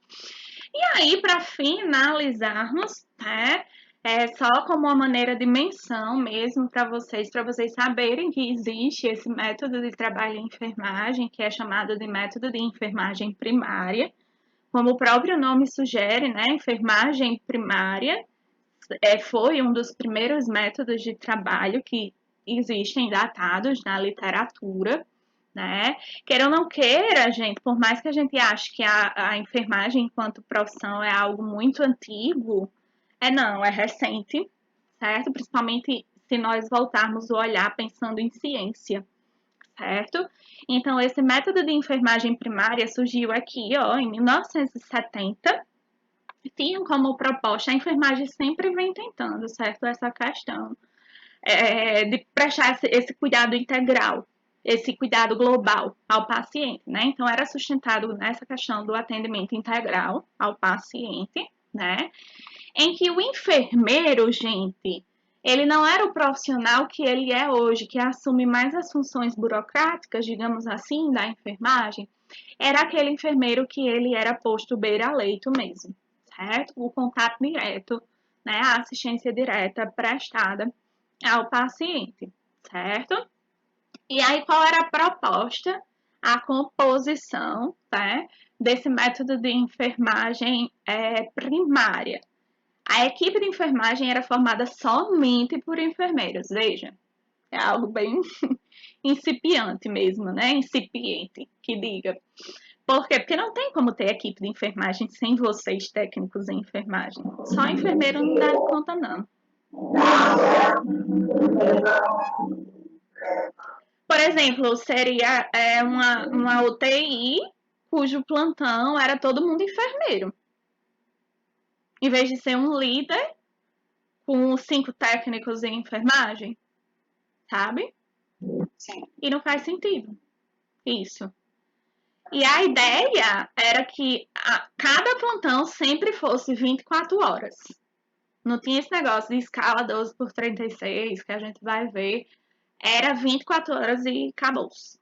E aí, para finalizarmos, né? É só como uma maneira de menção mesmo para vocês saberem que existe esse método de trabalho em enfermagem, que é chamado de método de enfermagem primária. Como o próprio nome sugere, né, enfermagem primária foi um dos primeiros métodos de trabalho que existem datados na literatura, né? Queira ou não queira, gente, por mais que a gente ache que a enfermagem enquanto profissão é algo muito antigo, não, é recente, certo? Principalmente se nós voltarmos o olhar pensando em ciência, certo? Então, esse método de enfermagem primária surgiu aqui, ó, em 1970, e tinham como proposta, a enfermagem sempre vem tentando, certo? Essa questão de prestar esse cuidado integral, esse cuidado global ao paciente, né? Então, era sustentado nessa questão do atendimento integral ao paciente, né? Em que o enfermeiro, gente, ele não era o profissional que ele é hoje, que assume mais as funções burocráticas, digamos assim, da enfermagem, era aquele enfermeiro que ele era posto beira-leito mesmo, certo? O contato direto, né, a assistência direta prestada ao paciente, certo? E aí, qual era a proposta? A composição, né, desse método de enfermagem primária. A equipe de enfermagem era formada somente por enfermeiros, veja. É algo bem incipiente mesmo, né? Incipiente, que diga. Por quê? Porque não tem como ter equipe de enfermagem sem vocês técnicos em enfermagem. Só enfermeiro não dá conta, não. Por exemplo, seria uma UTI cujo plantão era todo mundo enfermeiro. Em vez de ser um líder com 5 técnicos em enfermagem, sabe? Sim. E não faz sentido isso. E a ideia era que cada plantão sempre fosse 24 horas. Não tinha esse negócio de escala 12 por 36 que a gente vai ver. Era 24 horas e acabou-se.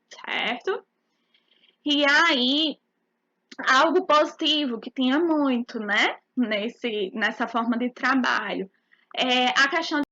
Certo? E aí, algo positivo que tinha muito, né? Nessa forma de trabalho. É a questão